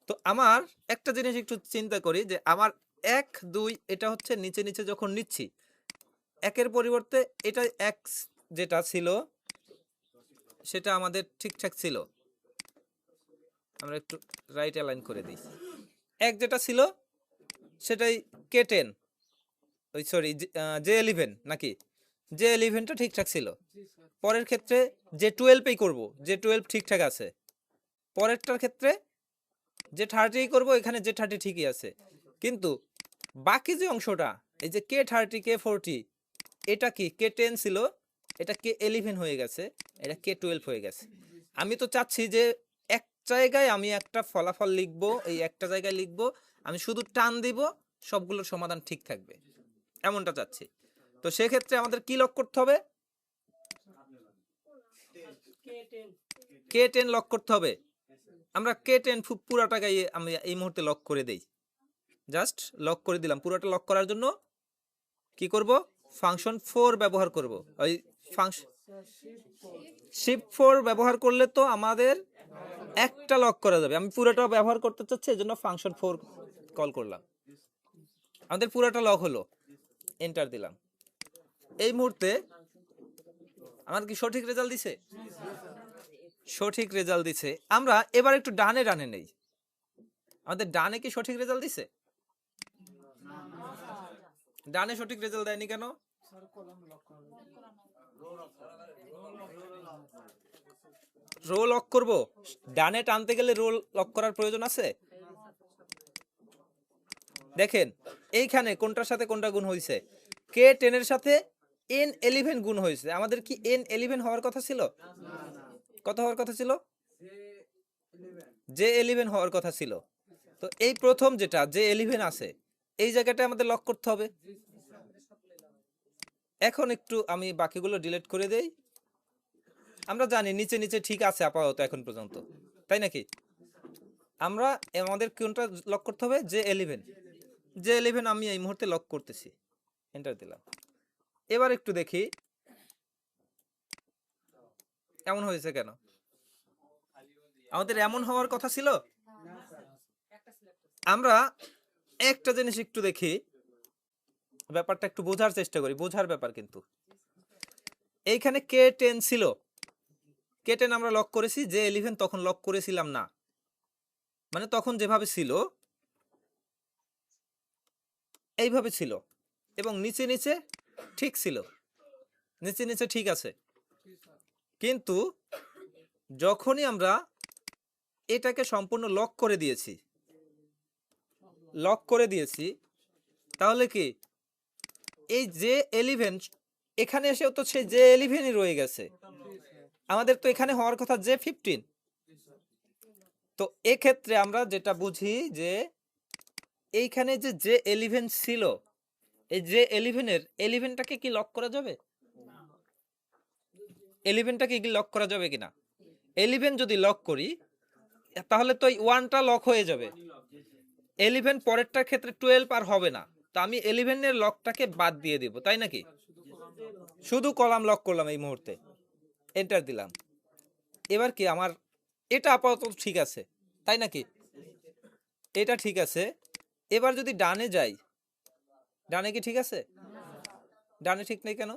তো আমার একটা জিনিস একটু চিন্তা করি যে আমার 1 2 এটা হচ্ছে নিচে নিচে যখন নিচ্ছি, একের পরিবর্তে এটা এক যেটা ছিল সেটা আমাদের ঠিকঠাক ছিল, আমরা একটু রাইট অ্যালাইন করে দিই। এক যেটা ছিল সেটাই K10, ওই সরি J11 নাকি, J11টা ঠিকঠাক ছিল। পরের ক্ষেত্রে J12-এই করব, J12 ঠিকঠাক আছে। পরেরটার ক্ষেত্রে J30-এই করব, এখানে J30 ঠিকই আছে। কিন্তু বাকি যে অংশটা এই যে K30 K40, এটা কি K10 ছিল, এটা K11 হয়ে গেছে, এটা K12 হয়ে গেছে। আমি তো চাচ্ছি যে এক জায়গায় আমি একটা ফলাফল লিখব, এই একটা জায়গায় লিখব, আমি শুধু টান দিব, সবগুলোর সমাধান ঠিক থাকবে, এমনটা চাচ্ছি। তো সেক্ষেত্রে আমাদের কি লক করতে হবে? K10 লক করতে হবে। আমরা K10 পুরাটাকে আমি এই মুহূর্তে লক করে দেই, জাস্ট লক করে দিলাম। পুরোটা লক করার জন্য কি করব? ফাংশন 4 ব্যবহার করব। ওই ফাংশন শিফট 4 ব্যবহার করলে তো আমাদের একটা লক করা যাবে, আমি পুরোটা ব্যবহার করতে চাচ্ছি, এজন্য ফাংশন 4 কল করলাম, আমাদের পুরোটা লক হলো, এন্টার দিলাম। এই মুহূর্তে আমার কি সঠিক রেজাল্ট দিছে? সঠিক রেজাল্ট দিছে। আমরা এবার একটু ডানে ডানে নেই, আমাদের ডানে কি সঠিক রেজাল্ট দিছে? ডানে সঠিক রেজাল্ট দেয়নি কেন? রো লক করব, ডানে টানতে গেলে রো লক করার প্রয়োজন আছে? দেখেন এইখানে কোনটার সাথে কোনটা গুণ হয়েছে? K10 এর সাথে N11 গুণ হয়েছে। আমাদের কি N11 হওয়ার কথা ছিল? কত হওয়ার কথা ছিল? J11 হওয়ার কথা ছিল। তো এই প্রথম যেটা J11 আছে, এই জায়গাটা আমাদের লক করতে হবে। এখন একটু আমি বাকিগুলো ডিলিট করে দেই। আমরা জানি নিচে নিচে ঠিক আছে আপাতত এখন পর্যন্ত, তাই নাকি? আমরা আমাদের কোনটা লক করতে হবে? J11 আমি এই মুহূর্তে লক করতেছি, এন্টার দিলাম। এবার একটু দেখি এমন হয়েছে কেন? আমাদের এমন হওয়ার কথা ছিল? আমরা একটা জিনিস একটু দেখি, ব্যাপারটা একটু বোঝার চেষ্টা করি, বোঝার ব্যাপার কিন্তু। এইখানে K10 ছিল, K10 আমরা লক করেছি, J11 তখন লক করেছিলাম না, মানে তখন যেভাবে ছিল এইভাবে ছিল, এবং নিচে নিচে ঠিক ছিল, নিচে নিচে ঠিক আছে। কিন্তু যখনই আমরা এটাকে সম্পূর্ণ লক করে দিয়েছি, তাহলে কি এই J11 এখানে এসেও তো সেই J11ই রয়ে গেছে, আমাদের তো এখানে হওয়ার কথা J15। তো এক্ষেত্রে আমরা যেটা বুঝি যে এইখানে যে J11 ছিল, এই J11 এর 11টাকে কি লক করা যাবে? 11টাকে কি লক করা যাবে কিনা? 11 যদি লক করি তাহলে তো এই 1টা লক হয়ে যাবে, 11 পরেরটার ক্ষেত্রে 12 আর হবে না, তো আমি 11 এর লকটাকে বাদ দিয়ে দিব, তাই নাকি? শুধু কলাম লক করলাম এই মুহূর্তে, এন্টার দিলাম। এবার কি আমার এটা আপাতত ঠিক আছে, তাই নাকি? এটা ঠিক আছে। এবার যদি ডানে যাই, ডানে কি ঠিক আছে? ডানে ঠিক নেই কেন?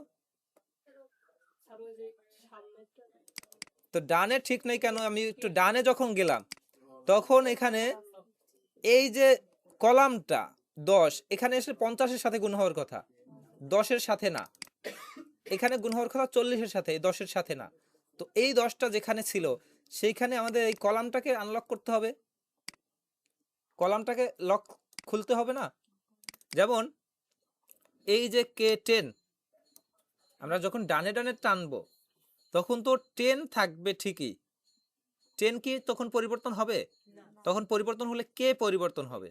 তো ডানে ঠিক নেই কেন? আমি একটু ডানে যখন গেলাম তখন এখানে এই যে কলামটা 10, এখানে এসে 50-এর সাথে গুণ হওয়ার কথা, 10-এর সাথে না, এখানে গুণ হওয়ার কথা 40-এর সাথে, 10-এর সাথে না। তো এই 10টা যেখানে ছিল সেইখানে আমাদের এই কলামটাকে আনলক করতে হবে, কলামটাকে লক খুলতে হবে না? যেমন এই যে K10 আমরা যখন ডানে ডানে টানবো তখন তো 10 থাকবে ঠিকই, 10 কি তখন পরিবর্তন হবে? তখন পরিবর্তন হলে K পরিবর্তন হবে।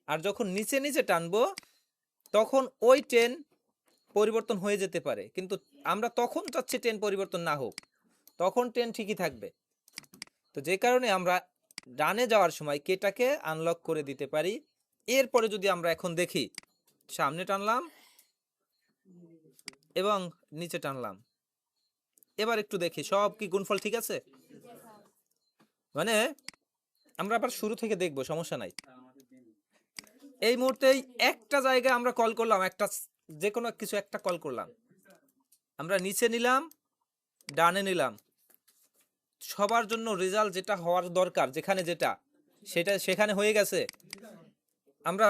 আর যখন নিচে নিচে টানবো তখন ওই 10 পরিবর্তন হয়ে যেতে পারে, কিন্তু আমরা তখন চাচ্ছি 10 পরিবর্তন না হোক, তখন 10 ঠিকই থাকবে। তো যে কারণে আমরা ডানে যাওয়ার সময় কেটাকে আনলক করে দিতে পারি। এরপরে যদি আমরা এখন দেখি, সামনে টানলাম এবং নিচে টানলাম, এবার একটু দেখি সব কি গুণফল ঠিক আছে। মানে আমরা আবার শুরু থেকে দেখবো, সমস্যা নাই। এই মুহূর্তে একটা জায়গায় আমরা কল করলাম, একটা যে কোনো কিছু একটা কল করলাম, আমরা নিচে নিলাম, ডানে নিলাম, সবার জন্য রেজাল্ট যেটা হওয়ার দরকার, যেখানে যেটা সেটা সেখানে হয়ে গেছে। আমরা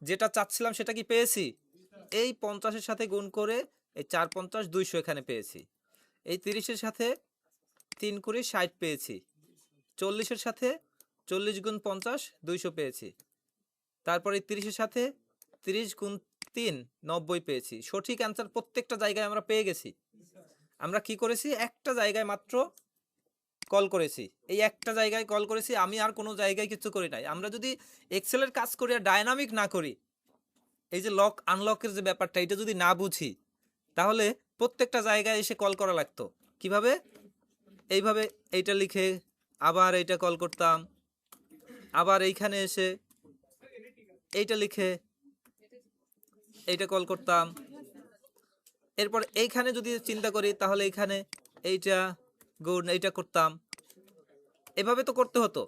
যেটা চাচ্ছিলাম সেটা কি পেয়েছি? এই 50-এর সাথে গুণ করে এই 4 50 200 এখানে পেয়েছি। এই 30-এর সাথে 3 করে 60 পেয়েছি। 40-এর সাথে 40 গুণ 50 200 পেয়েছি। তারপরে 30-এর সাথে 30 গুণ 3 90 পেয়েছি। সঠিক অ্যান্সার প্রত্যেকটা জায়গায় আমরা পেয়ে গেছি। আমরা কি করেছি? একটা জায়গায় মাত্র কল করেছি, এই একটা জায়গায় কল করেছি, আমি আর কোনো জায়গায় কিছু করি নাই। আমরা যদি এক্সেলের কাজ করি আর ডায়নামিক না করি, এই যে লক আনলকের যে ব্যাপারটা, এটা যদি না বুঝি, তাহলে প্রত্যেকটা জায়গায় এসে কল করা লাগতো। কিভাবে? এইভাবে এইটা লিখে আবার এইটা কল করতাম, আবার এইখানে এসে এইটা লিখে এইটা কল করতাম। এরপর এইখানে যদি চিন্তা করি, তাহলে এইখানে এইটা গুণ এইটা করতাম, এভাবে তো করতে হতো।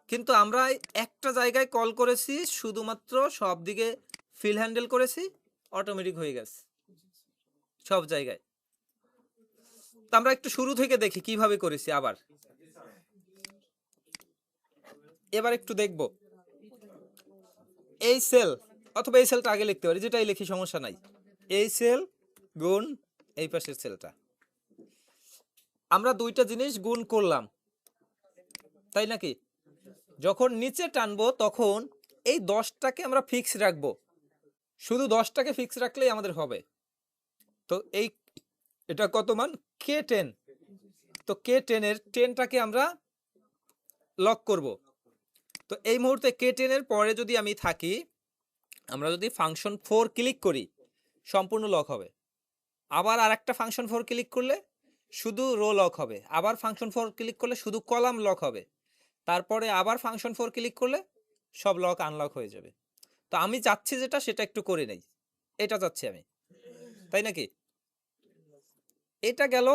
কিন্তু আমরা একটা জায়গায় কল করেছি, শুধুমাত্র সব দিকে ফিল হ্যান্ডেল করেছি, অটোমেটিক হয়ে গেছে সব জায়গায়। তো আমরা একটু শুরু থেকে দেখি কিভাবে করেছি। আবার এবার একটু দেখব এই সেল, অথবা এই সেলটা আগে লিখতে পারি, যেটাই লিখি সমস্যা নাই। এই সেল গুণ এই পাশের সেলটা, আমরা দুইটা জিনিস গুণ করলাম, তাই নাকি? যখন নিচে টানবো তখন এই 10টাকে আমরা ফিক্স রাখবো, শুধু 10টাকে ফিক্স রাখলেই আমাদের হবে। তো এই এটা কত মান? K10। তো K10 এর 10টাকে আমরা লক করব। তো এই মুহূর্তে K10 এর পরে যদি আমি থাকি, আমরা যদি ফাংশন 4 ক্লিক করি, সম্পূর্ণ লক হবে। আবার আরেকটা ফাংশন 4 ক্লিক করলে শুধু রো লক হবে। আবার ফাংশন 4 ক্লিক করলে শুধু কলাম লক হবে। তারপরে আবার ফাংশন 4 ক্লিক করলে সব লক আনলক হয়ে যাবে। তো আমি চাচ্ছি যেটা, সেটা একটু করে নেই। এটা চাচ্ছি আমি, তাই নাকি? এটা গেল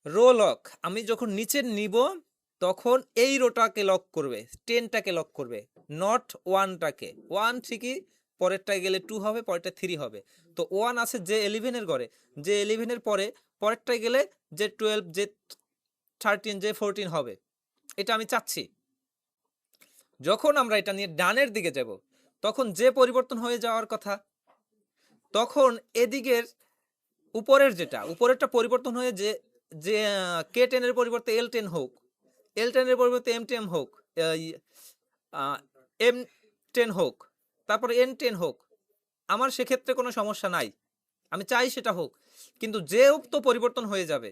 রো লক। আমি যখন নিচে নিব, তখন এই রোটাকে লক করবে, 10টাকে লক করবে, নট 1টাকে। 1 ঠিকই পরেরটায় গেলে 2 হবে, পরেরটা 3 হবে। তো 1 আছে যে 11 এর ঘরে, যে 11 এর পরে পরেরটায় গেলে যে 12, যে 13, যে 14 হবে। এটা আমি চাচ্ছি। যখন আমরা এটা নিয়ে ডানের দিকে যাব, তখন যে পরিবর্তন হয়ে যাওয়ার কথা, তখন এদিকের উপরের যেটা, উপরেরটা পরিবর্তন হয়ে যে যে K10 এর পরিবর্তে L10 হোক, L10 এর পরিবর্তে M10 হোক, M10 হোক, তারপর N10 হোক, আমার সেক্ষেত্রে কোনো সমস্যা নাই, আমি চাই সেটা হোক। কিন্তু যেও তো পরিবর্তন হয়ে যাবে,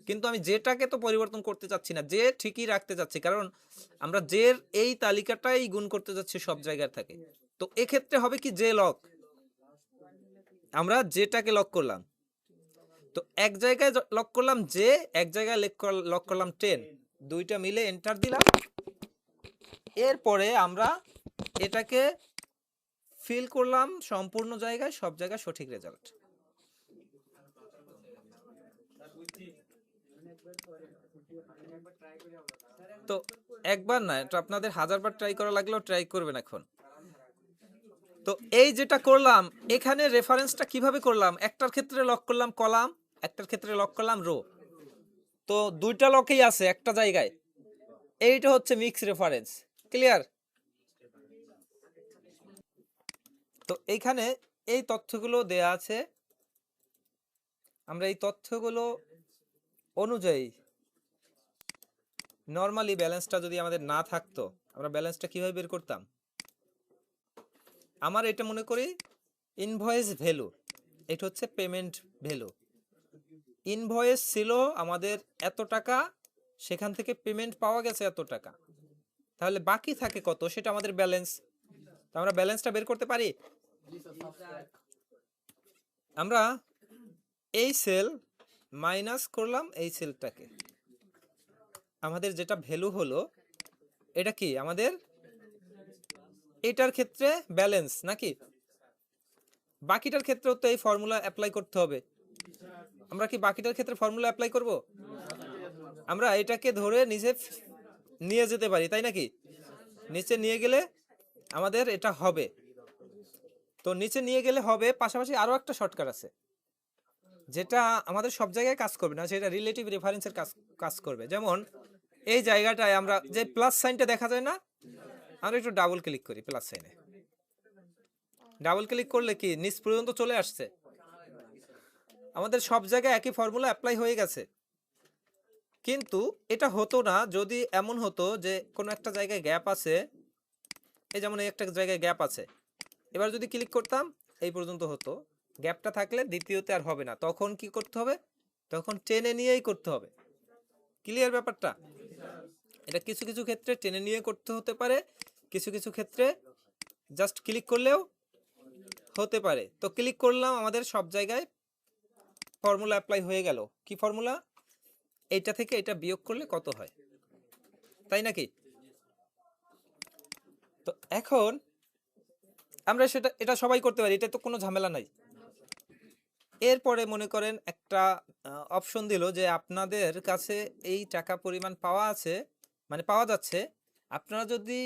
কিন্তু আমি যেটাকে তো পরিবর্তন করতে চাচ্ছি না, যে ঠিকই রাখতে চাচ্ছি, কারণ আমরা জের এই তালিকাটাই গুণ করতে যাচ্ছি সব জায়গার থাকে। তো এক্ষেত্রে হবে কি, যে লক, আমরা যেটাকে লক করলাম, তো এক জায়গায় লক করলাম যে, এক জায়গায় লক করলাম 10, দুইটা মিলে এন্টার দিলাম। এরপরে আমরা এটাকে ফিল করলাম সম্পূর্ণ জায়গায়, সব জায়গায় সঠিক রেজাল্ট। তো একবার না, এটা আপনাদের 1000বার ট্রাই করা লাগলেও ট্রাই করবেন এখন। তো এই যেটা করলাম, এখানে রেফারেন্সটা কিভাবে করলাম? একটার ক্ষেত্রে লক করলাম কলাম, একটার ক্ষেত্রে লক করলাম রো। তো দুইটা লকেই আছে একটা জায়গায়, এইটা হচ্ছে মিক্স রেফারেন্স। ক্লিয়ার? তো এইখানে এই তথ্যগুলো দেয়া আছে, আমরা এই তথ্যগুলো অনুযায়ী নর্মালি ব্যালেন্সটা যদি আমাদের না থাকতো, আমরা ব্যালেন্সটা কিভাবে বের করতাম? আমার এটা মনে করি ইনভয়েস ভ্যালু, এটা হচ্ছে পেমেন্ট ভ্যালু। ইনভয়েস ছিল আমাদের এত টাকা, সেখান থেকে পেমেন্ট পাওয়া গেছে এত টাকা, তাহলে বাকি থাকে কত, সেটা আমাদের ব্যালেন্স। তো আমরা ব্যালেন্সটা বের করতে পারি। আমরা এই সেল মাইনাস করলাম এই সেলটাকে, আমাদের যেটা ভ্যালু হলো এটা কি আমাদের এটার ক্ষেত্রে ব্যালেন্স নাকি, বাকিটার ক্ষেত্রেও তো এই ফর্মুলা অ্যাপ্লাই করতে হবে। আমরা কি বাকিটার ক্ষেত্রে ফর্মুলা অ্যাপ্লাই করব? আমরা এটাকে ধরে নিচে নিয়ে যেতে পারি, তাই নাকি? নিচে নিয়ে গেলে আমাদের এটা হবে। তো নিচে নিয়ে গেলে হবে, পাশাপাশি আরো একটা শর্টকাট আছে যেটা আমাদের সব জায়গায় কাজ করবে না, সেটা রিলেটিভ রেফারেন্সের কাজ করবে। যেমন এই জায়গাটায় আমরা যে প্লাস সাইনটা দেখা যায় না, আমরা একটু ডাবল ক্লিক করি প্লাস সাইনে। ডাবল ক্লিক করলে কি নিচ পর্যন্ত চলে আসছে, আমাদের সব জায়গায় একই ফর্মুলা অ্যাপ্লাই হয়ে গেছে। কিন্তু এটা হতো না যদি এমন হতো যে কোনো একটা জায়গায় গ্যাপ আছে, এই যেমন এই একটা জায়গায় গ্যাপ আছে, এবার যদি ক্লিক করতাম এই পর্যন্ত হতো, গ্যাপটা থাকলে দ্বিতীয়তে আর হবে না, তখন কি করতে হবে, তখন টেনে নিয়েই করতে হবে। ক্লিয়ার ব্যাপারটা? এটা কিছু কিছু ক্ষেত্রে টেনে নিয়ে করতে হতে পারে, কিছু কিছু ক্ষেত্রে জাস্ট ক্লিক করলেও হতে পারে। তো ক্লিক করলাম, আমাদের সব জায়গায় ফর্মুলা অ্যাপ্লাই হয়ে গেল। কি ফর্মুলা? এইটা থেকে এটা বিয়োগ করলে কত হয়, তাই নাকি? তো এখন আমরা এটা সবাই করতে পারি, এটা তো কোনো ঝামেলা নাই। এরপরে মনে করেন একটা অপশন দিল যে আপনাদের কাছে এই টাকা পরিমাণ পাওয়া আছে, মানে পাওয়া যাচ্ছে, আপনারা যদি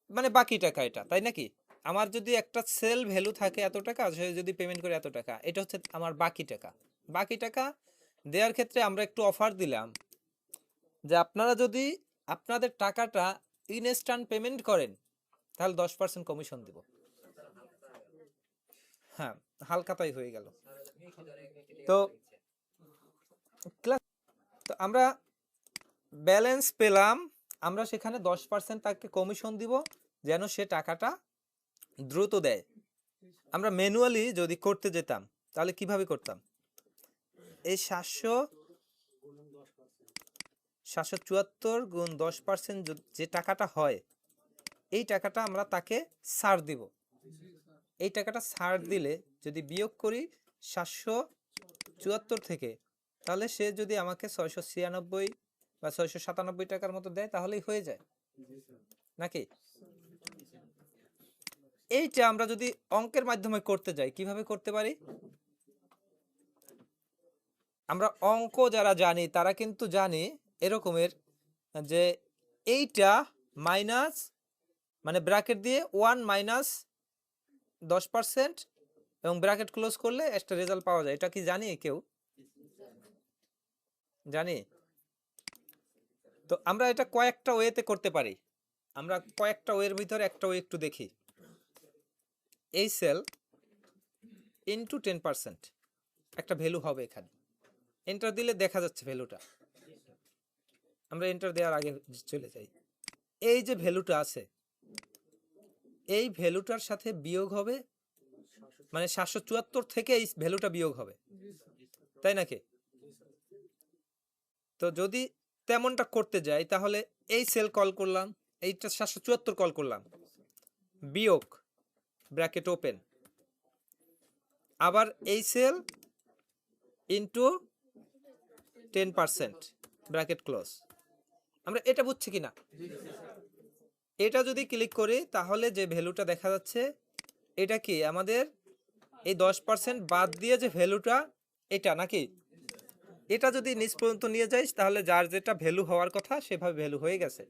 মানে বাকি টাকা এটা, তাই নাকি? আমার যদি একটা সেল ভ্যালু থাকে এত টাকা, সে যদি পেমেন্ট করে এত টাকা, এটা হচ্ছে আমার বাকি টাকা। বাকি টাকা দেওয়ার ক্ষেত্রে আমরা একটু অফার দিলাম যে আপনারা যদি আপনাদের টাকাটা ইনস্ট্যান্ট পেমেন্ট করেন তাহলে 10% কমিশন দিব। হ্যাঁ, হালখাতাই হয়ে গেল। তো তো আমরা ব্যালেন্স পেলাম, আমরা সেখানে 10% তাকে কমিশন দিব যেন সে টাকাটা দ্রুত দেয়। আমরা ম্যানুয়ালি যদি করতে যেতাম তাহলে কিভাবে করতাম? এই 774 গুণ 10% যে টাকাটা হয়, এই টাকাটা আমরা তাকে ছাড় দিব। এই টাকাটা ছাড় দিলে যদি বিয়োগ করি 774 থেকে, তাহলে সে যদি আমাকে 696 বা 697 টাকার মতো দেয় তাহলেই হয়ে যায় নাকি? এইটা আমরা যদি অঙ্কের মাধ্যমে করতে যাই কিভাবে করতে পারি? আমরা অঙ্ক যারা জানি তারা কিন্তু জানি এরকমের যে এইটা মাইনাস, মানে ব্র্যাকেট দিয়ে 1 মাইনাস 10% এবং ব্র্যাকেট ক্লোজ করলে একটা রেজাল্ট পাওয়া যায়। এটা কি জানি কেউ? জানি? তো আমরা এটা কয়েকটা ওয়েতে করতে পারি। আমরা কয়েকটা ওয়ের ভিতরে একটা ওয়ে একটু দেখি। এই সেল ইনটু 10% একটা ভ্যালু হবে এখানে, এন্টার দিলে দেখা যাচ্ছে ভ্যালুটা। আমরা এন্টার দেওয়ার আগে চলে যাই, এই যে ভ্যালুটা আছে এই ভ্যালুটার সাথে বিয়োগ হবে, মানে 774 থেকে এই ভ্যালুটা বিয়োগ হবে, তাই নাকি? তো যদি তেমনটা করতে যাই তাহলে এই সেল কল করলাম, এইটা 774 কল করলাম, বিয়োগ ব্র্যাকেট ওপেন, আবার এই সেল ইন্টু 10% ব্র্যাকেট ক্লোজ। আমরা এটা বুঝছি কিনা? এটা যদি ক্লিক করি তাহলে যে ভ্যালুটা দেখা যাচ্ছে এটা কি আমাদের এই 10% বাদ দিয়ে যে ভ্যালুটা এটা নাকি? এটা যদি নিচ পর্যন্ত নিয়ে যাই তাহলে যার যেটা ভ্যালু হওয়ার কথা সেভাবে ভ্যালু হয়ে গেছে।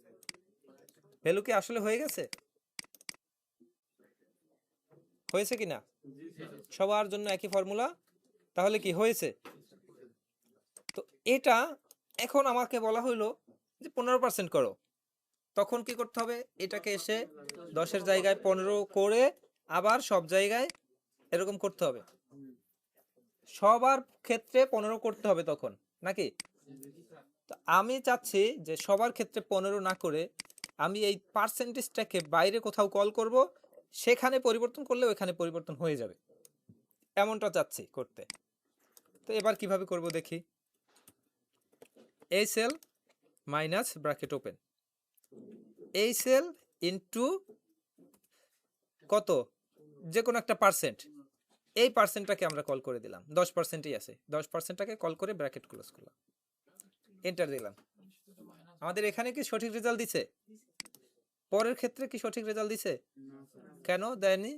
ভ্যালু কি আসলে হয়ে গেছে? হয়েছে কিনা? সবার জন্য একই ফর্মুলা, তাহলে কি হয়েছে? তো এটা এখন আমাকে বলা হলো যে 15% করো, তখন কি করতে হবে? এটাকে এসে 10-এর জায়গায় 15 করে আবার সব জায়গায় এরকম করতে হবে, সবার ক্ষেত্রে 15 করতে হবে তখন নাকি? তো আমি চাচ্ছি যে সবার ক্ষেত্রে 15 না করে আমি এই পার্সেন্টেজটাকে বাইরে কোথাও কল করব, সেখানে পরিবর্তন করলে ওইখানে পরিবর্তন হয়ে যাবে, এমনটা চাচ্ছি করতে। তো এবার কিভাবে করব দেখি। এই সেল মাইনাস ব্র্যাকেট ওপেন, এই সেল ইনটু কত, যে কোনো একটা পার্সেন্ট, এই পার্সেন্টটাকে আমরা কল করে দিলাম, 10%ই আছে, 10%টাকে কল করে ব্র্যাকেট ক্লোজ করলাম, এন্টার দিলাম। আমাদের এখানে কি সঠিক রেজাল্ট দিছে? পরের ক্ষেত্রে কি সঠিক রেজাল্ট দিছে? কেন দেয়নি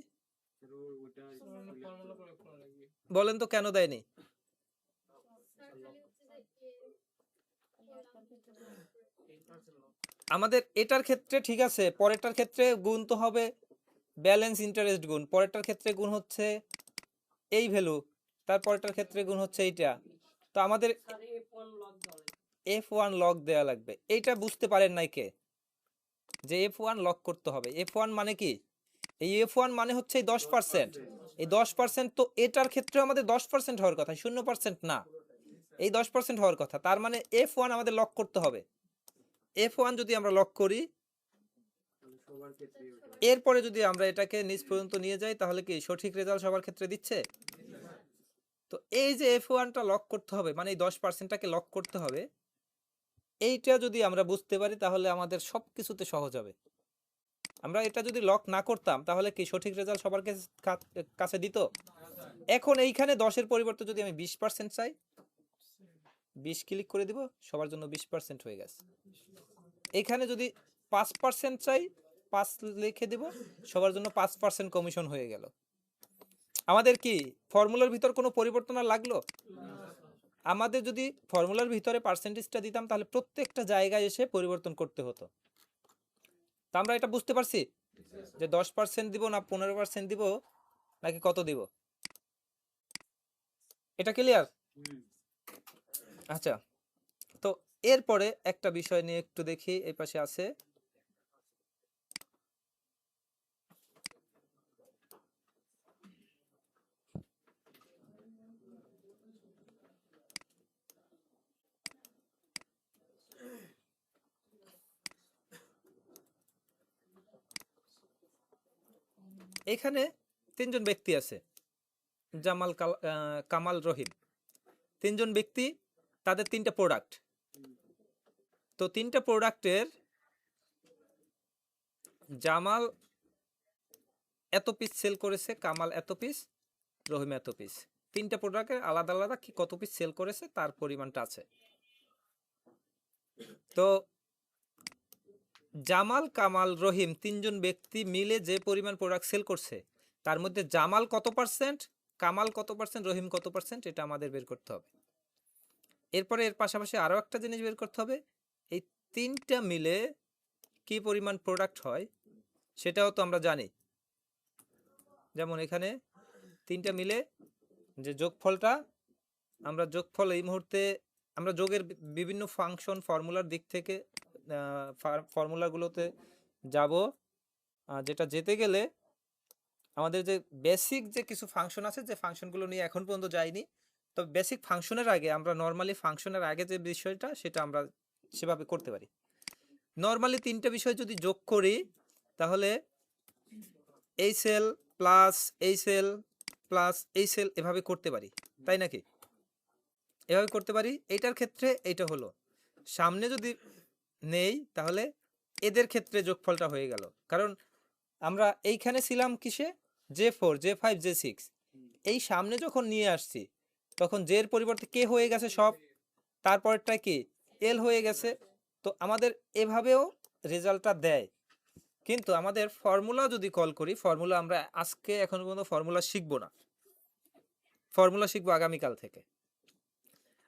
বলেন তো, কেন দেয়নি? আমাদের এটার ক্ষেত্রে ঠিক আছে, পরেরটার ক্ষেত্রে গুণ তো হবে ব্যালেন্স ইন্টারেস্ট গুণ, পরেরটার ক্ষেত্রে গুণ হচ্ছে এই ভ্যালু, তারপরেরটার ক্ষেত্রে গুণ হচ্ছে এইটা। তো আমাদের F1 লগ দেয়া লাগবে। এইটা বুঝতে পারেন নাই কে, যে F1 লক করতে হবে। F1 মানে কি? এই F1 মানে হচ্ছে এই 10%, এই 10% তো এটার ক্ষেত্রে আমাদের 10% হওয়ার কথা, 0% না, এই 10% হওয়ার কথা। তার মানে F1 আমাদের লক করতে হবে। F1 যদি আমরা লক করি, এরপরে যদি আমরা এটাকে নিচ পর্যন্ত নিয়ে যাই, তাহলে কি সঠিক রেজাল্ট সবার ক্ষেত্রে দিচ্ছে? তো এই যে F1টা লক করতে হবে, মানে এই 10%টাকে লক করতে হবে, এইটা যদি আমরা বুঝতে পারি তাহলে আমাদের সবকিছুতে সহজ হবে। আমরা এটা যদি লক না করতাম তাহলে কি সঠিক রেজাল্ট সবার কাছে দিত? এখন এইখানে 10-এর পরিবর্তে যদি আমি 20% চাই, 20 ক্লিক করে দিব, সবার জন্য 20% হয়ে গেছে। এখানে যদি 5% চাই, 5 লিখে দিব, সবার জন্য 5% কমিশন হয়ে গেল। আমাদের কি ফর্মুলার ভিতর কোনো পরিবর্তন আর লাগলো? আমাদের যদি ফর্মুলার ভিতরে পার্সেন্টেজটা দিতাম তাহলে প্রত্যেকটা জায়গায় এসে পরিবর্তন করতে হতো। তা আমরা এটা বুঝতে পারছি যে 10% দিব না 15% দিব নাকি কত দিব, এটা ক্লিয়ার? আচ্ছা, তো এরপরে একটা বিষয় নিয়ে একটু দেখি, এই পাশে আছে এখানে 3জন ব্যক্তি আছে, কামাল, রহিম, 3জন ব্যক্তি, তাদের 3টা প্রোডাক্ট। তো 3টা প্রোডাক্টের জামাল এত পিস সেল করেছে, কামাল এত পিস, রহিম এত পিস, 3টা প্রোডাক্টের আলাদা আলাদা কি কত পিস সেল করেছে তার পরিমাণটা আছে। তো জামাল, কামাল, রহিম 3জন ব্যক্তি মিলে যে পরিমাণ প্রোডাক্ট সেল করছে, তার মধ্যে জামাল কত পার্সেন্ট, কামাল কত পার্সেন্ট, রহিম কত পার্সেন্ট, এটা আমাদের বের করতে হবে। এরপরে এর পাশাপাশি আরও একটা জিনিস বের করতে হবে, এই 3টা মিলে কি পরিমাণ প্রোডাক্ট হয় সেটাও তো আমরা জানি। যেমন এখানে 3টা মিলে যে যোগফলটা, আমরা যোগফল এই মুহূর্তে আমরা যোগের বিভিন্ন ফাংশন ফর্মুলার দিক থেকে ফর্মুলাগুলোতে যাব, যেটা যেতে গেলে আমাদের যে বেসিক যে কিছু ফাংশন আছে, যে ফাংশনগুলো নিয়ে এখন পর্যন্ত যাইনি, তো বেসিক ফাংশনের আগে আমরা নর্মালি ফাংশনের আগে যে বিষয়টা সেটা আমরা সেভাবে করতে পারি। নর্মালি 3টা বিষয় যদি যোগ করি তাহলে এই সেল প্লাস এই সেল প্লাস এই সেল এভাবে করতে পারি, তাই নাকি? এভাবে করতে পারি। এইটার ক্ষেত্রে এইটা হলো, সামনে যদি নেই তাহলে এদের ক্ষেত্রে যোগফলটা হয়ে গেল, কারণ আমরা এইখানে ছিলাম কিসে, J4, J5, J6, এই সামনে যখন নিয়ে আসছি তখন জের পরিবর্তে কে হয়ে গেছে সব, তারপরটা কি এল হয়ে গেছে। তো আমাদের এভাবেও রেজাল্টটা দেয়। কিন্তু আমাদের ফর্মুলা যদি কল করি, ফর্মুলা আমরা আজকে এখন পর্যন্ত ফর্মুলা শিখবো না, ফর্মুলা শিখবো আগামীকাল থেকে।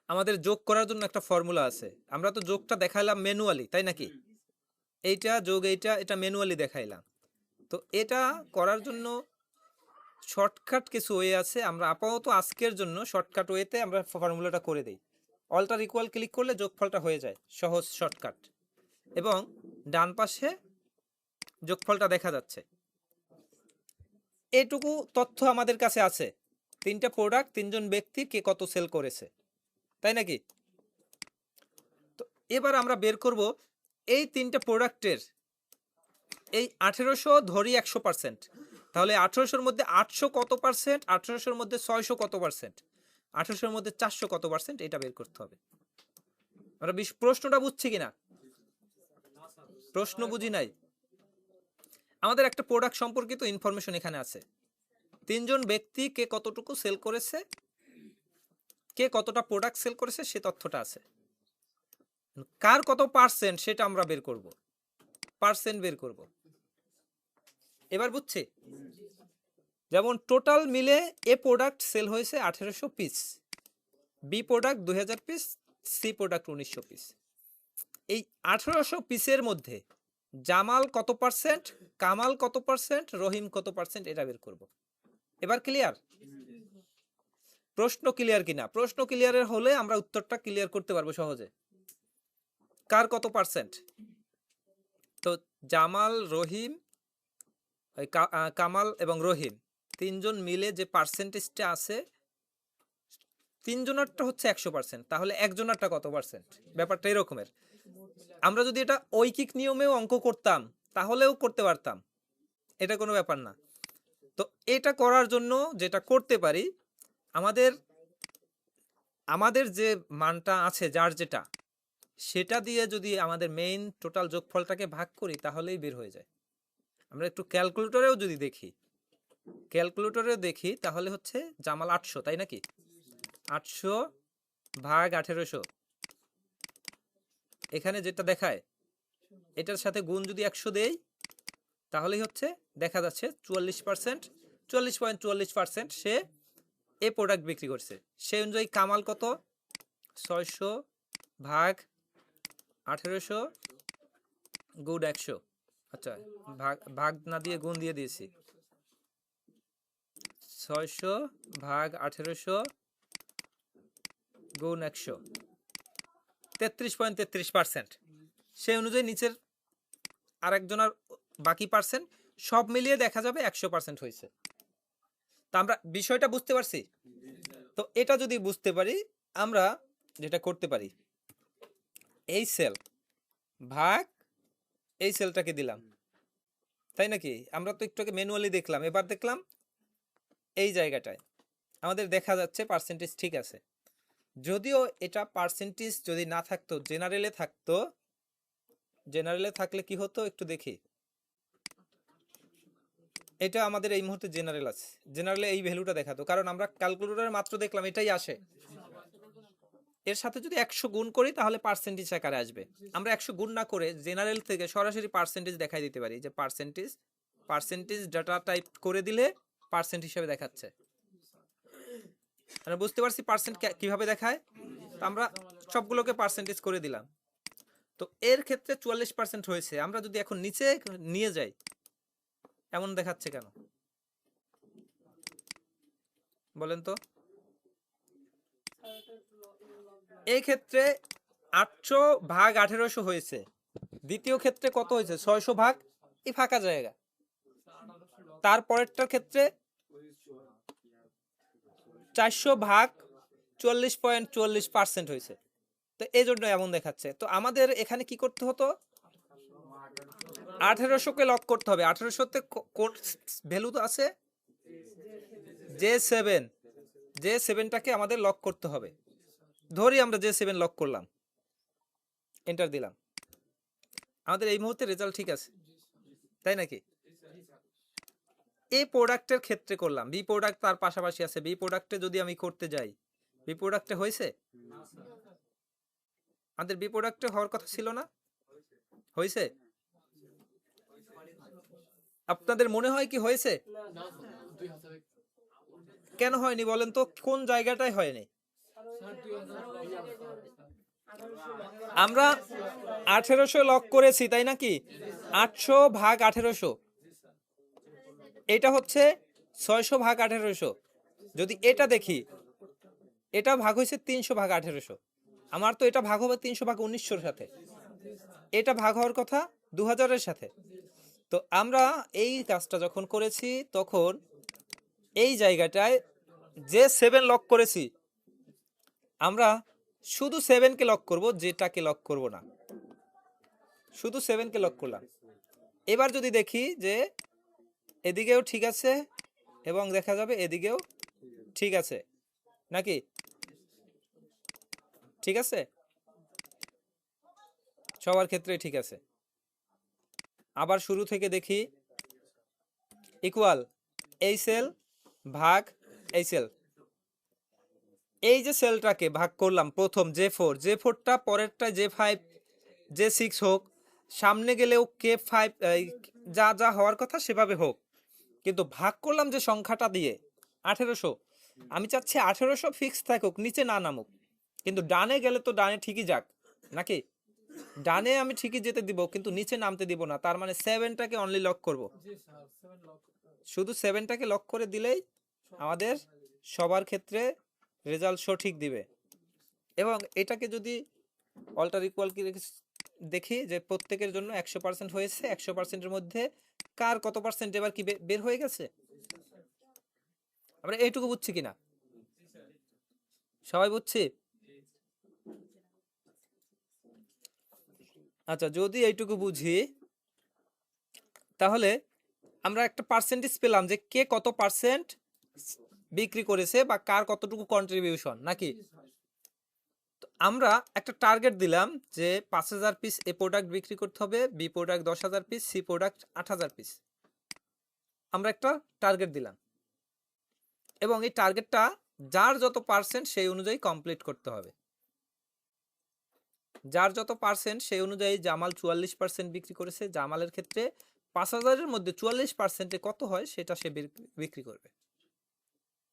আমাদের যোগ করার জন্য একটা ফর্মুলা আছে, আমরা তো যোগটা দেখাইলাম ম্যানুয়ালি, তাই নাকি? এইটা যোগ এটা ম্যানুয়ালি দেখাইলাম। তো এটা করার জন্য শর্টকাট কিছু ওয়ে আছে, আমরা আপাতত আজকের জন্য শর্টকাট ওয়েতে আমরা ফর্মুলাটা করে দিই। অল্টার ইকুয়াল ক্লিক করলে যোগফলটা হয়ে যায়, সহজ শর্টকাট, এবং ডান পাশে যোগফলটা দেখা যাচ্ছে। এটুকু তথ্য আমাদের কাছে আছে, 3টা প্রোডাক্ট, 3জন ব্যক্তি কে কত সেল করেছে, তাই নাকি? তো এবার আমরা বের করব এই 3টা প্রোডাক্টের এই 1800 ধরি 100%, তাহলে 1800-র মধ্যে 800 কত পার্সেন্ট, 1800-র মধ্যে 600 কত পার্সেন্ট, 1800-র মধ্যে 400 কত পার্সেন্ট, এটা বের করতে হবে। আমরা প্রশ্নটা বুঝছি কিনা? প্রশ্ন বুঝি নাই। আমাদের একটা প্রোডাক্ট সম্পর্কিত ইনফরমেশন এখানে আছে, তিনজন ব্যক্তি কে কতটুকু সেল করেছে, কে কতটা প্রোডাক্ট সেল করেছে সে তথ্যটা আছে। কার কত পার্সেন্ট সেটা আমরা বের করব, পার্সেন্ট বের করব। এবার বুঝছি, যেমন টোটাল মিলে এ প্রোডাক্ট সেল হয়েছে 1800 piece, B product 2000 piece, C product 1900 piece. এই 1800 পিসের মধ্যে জামাল কত পার্সেন্ট, কামাল কত পার্সেন্ট, রহিম কত পার্সেন্ট, এটা বের করব। এবার ক্লিয়ার? প্রশ্ন ক্লিয়ার কিনা? প্রশ্ন ক্লিয়ারের হলে আমরা উত্তরটা ক্লিয়ার করতে পারবো সহজে। কার কত পার্সেন্ট? তো জামাল, রহিম, কামাল এবং রহিম তিনজন মিলে যে পার্সেন্টেজটা আছে, তিনজনেরটা হচ্ছে 100%, তাহলে একজনেরটা কত পার্সেন্ট? ব্যাপারটা এরকমের। আমরা যদি এটা ঐকিক নিয়মেও অঙ্ক করতাম তাহলেও করতে পারতাম, এটা কোনো ব্যাপার না। তো এটা করার জন্য যেটা করতে পারি, আমাদের আমাদের যে মানটা আছে যার যেটা, সেটা দিয়ে যদি আমাদের মেইন টোটাল যোগফলটাকে ভাগ করি তাহলেই বের হয়ে যায়। আমরা একটু ক্যালকুলেটরেও যদি দেখি, ক্যালকুলেটরেও দেখি তাহলে হচ্ছে জামাল 800, তাই নাকি? 800 ভাগ 1800, এখানে যেটা দেখায় এটার সাথে গুণ যদি 100 দেই তাহলেই হচ্ছে দেখা যাচ্ছে 44%, 44.44% সে এ প্রোডাক্ট বিক্রি করছে। সেই অনুযায়ী কামাল কত? 600 ভাগ 1800 গুণ 100। আচ্ছা, ভাগ ভাগ না দিয়ে গুণ দিয়ে দিয়েছি। 600 ভাগ 1800 গুণ 100, 33.33%। সেই অনুযায়ী নিচের আরেকজনের বাকি পার্সেন্ট সব মিলিয়ে দেখা যাবে 100% হয়েছে। তা আমরা বিষয়টা বুঝতে পারছি। তো এটা যদি বুঝতে পারি, আমরা যেটা করতে পারি, এই সেল ভাগ এই সেলটাকে দিলাম, তাই নাকি? আমরা তো একটু আগে ম্যানুয়ালি দেখলাম, এবার দেখলাম এই জায়গাটায় আমাদের দেখা যাচ্ছে পার্সেন্টেজ ঠিক আছে। যদিও এটা পার্সেন্টেজ যদি না থাকতো, জেনারেলে থাকতো, জেনারেলে থাকলে কি হতো একটু দেখি। এটা আমাদের এই মুহূর্তে জেনারেল আছে, জেনারেলে এই ভ্যালুটা দেখাতো, কারণ আমরা ক্যালকুলেটরে মাত্র দেখলাম এটাই আসে। এর সাথে যদি 100 গুণ করি তাহলে পার্সেন্টেজ আকারে আসবে। আমরা 100 গুণ না করে জেনারেল থেকে সরাসরি পার্সেন্টেজ দেখাই দিতে পারি, যে পার্সেন্টেজ ডাটা টাইপ করে দিলে পার্সেন্ট হিসেবে দেখাচ্ছে। আমরা বুঝতে পারছি পার্সেন্ট কিভাবে দেখায়। তো আমরা সবগুলোকে পার্সেন্টেজ করে দিলাম। তো এর ক্ষেত্রে 44% হয়েছে। আমরা যদি এখন নিচে নিয়ে যাই, এমন দেখাচ্ছে কেন বলেন তো? এই ক্ষেত্রে 800 ভাগ 1800 হয়েছে, দ্বিতীয় ক্ষেত্রে কত হয়েছে? 600 ভাগ এই ফাঁকা জায়গা, তারপরেরটার ক্ষেত্রে 400 ভাগ 40.40% হয়েছে। তো এই জন্য এমন দেখাচ্ছে। তো আমাদের এখানে কি করতে হতো? 1800কে লক করতে হবে। 1800তে কোন ভ্যালু তো আছে? J7, J7টাকে আমাদের লক করতে হবে। ধরি আমরা J7 লক করলাম, এন্টার দিলাম, আমাদের এই মুহূর্তে রেজাল্ট ঠিক আছে, তাই নাকি? এই প্রোডাক্টের ক্ষেত্রে করলাম, বি প্রোডাক্ট তার পাশাপাশি আছে, বি প্রোডাক্টে যদি আমি করতে যাই, বি প্রোডাক্টে হয়েছে? আমাদের বি প্রোডাক্টে হওয়ার কথা ছিল না? হয়েছে? আপনাদের মনে হয় কি হয়েছে? কেন হয়নি বলেন তো? কোন জায়গাটায় হয়নি? আমরা 1800 লক করেছি, তাই নাকি? 800 ভাগ 1800, এটা হচ্ছে 600 ভাগ 1800। যদি এটা দেখি, এটা ভাগ হয়েছে 300 ভাগ 1800। আমার তো এটা ভাগ হবে 300 ভাগ 1900-র সাথে, এটা ভাগ হওয়ার কথা 2000-এর সাথে। তো আমরা এই কাজটা যখন করেছি তখন এই জায়গাটায় যে 7 লক করেছি, আমরা শুধু 7কে লক করব, যেটাকে লক করব না, শুধু 7কে লক করলাম। এবার যদি দেখি যে এদিকেও ঠিক আছে এবং দেখা যাবে এদিকেও ঠিক আছে, নাকি? ঠিক আছে, সবার ক্ষেত্রে ঠিক আছে। আবার শুরু থেকে দেখি, ইকুয়াল এই সেল ভাগ এই সেল, এই যে সেলটাকে ভাগ করলাম প্রথম J4টা পরেরটা J5 J6 হোক, সামনে গেলেও K5 যা যা হওয়ার কথা সেভাবে হোক, কিন্তু ভাগ করলাম যে সংখ্যাটা দিয়ে 1800, আমি চাচ্ছি 1800 ফিক্স থাকুক, নিচে না নামুক। কিন্তু ডানে গেলে তো ডানে ঠিকই যাক নাকি, ডানে আমি ঠিকই যেতে দিব কিন্তু নিচে নামতে দিব না। তার মানে 7টাকে অনলি লক করব, শুধু 7টাকে লক করে দিলেই আমাদের সবার ক্ষেত্রে রেজাল্ট সঠিক দিবে। এবং এটাকে যদি অল্টার ইকুয়াল কি দেখি যে প্রত্যেকের জন্য 100% হয়েছে, 100%-এর মধ্যে কার কত পার্সেন্ট এবার কি বের হয়ে গেছে, আমরা এইটুকু বুঝছি কিনা, সবাই বুঝছি? আচ্ছা, যদি এইটুকু বুঝি তাহলে আমরা একটা পার্সেন্টেজ পেলাম যে কে কত পার্সেন্ট বিক্রি করেছে বা কার কতটুকু কন্ট্রিবিউশন নাকি। তো আমরা একটা টার্গেট দিলাম যে 5000 পিস এ প্রোডাক্ট বিক্রি করতে হবে, B product 10,000 piece, C product 8000 piece, আমরা একটা টার্গেট দিলাম এবং এই টার্গেটটা যার যত পার্সেন্ট সেই অনুযায়ী কমপ্লিট করতে হবে। যার যত পার্সেন্ট সেই অনুযায়ী জামাল 44% বিক্রি করেছে, জামালের ক্ষেত্রে 5000-এর মধ্যে 44%-এ কত হয় সেটা সে বিক্রি করবে।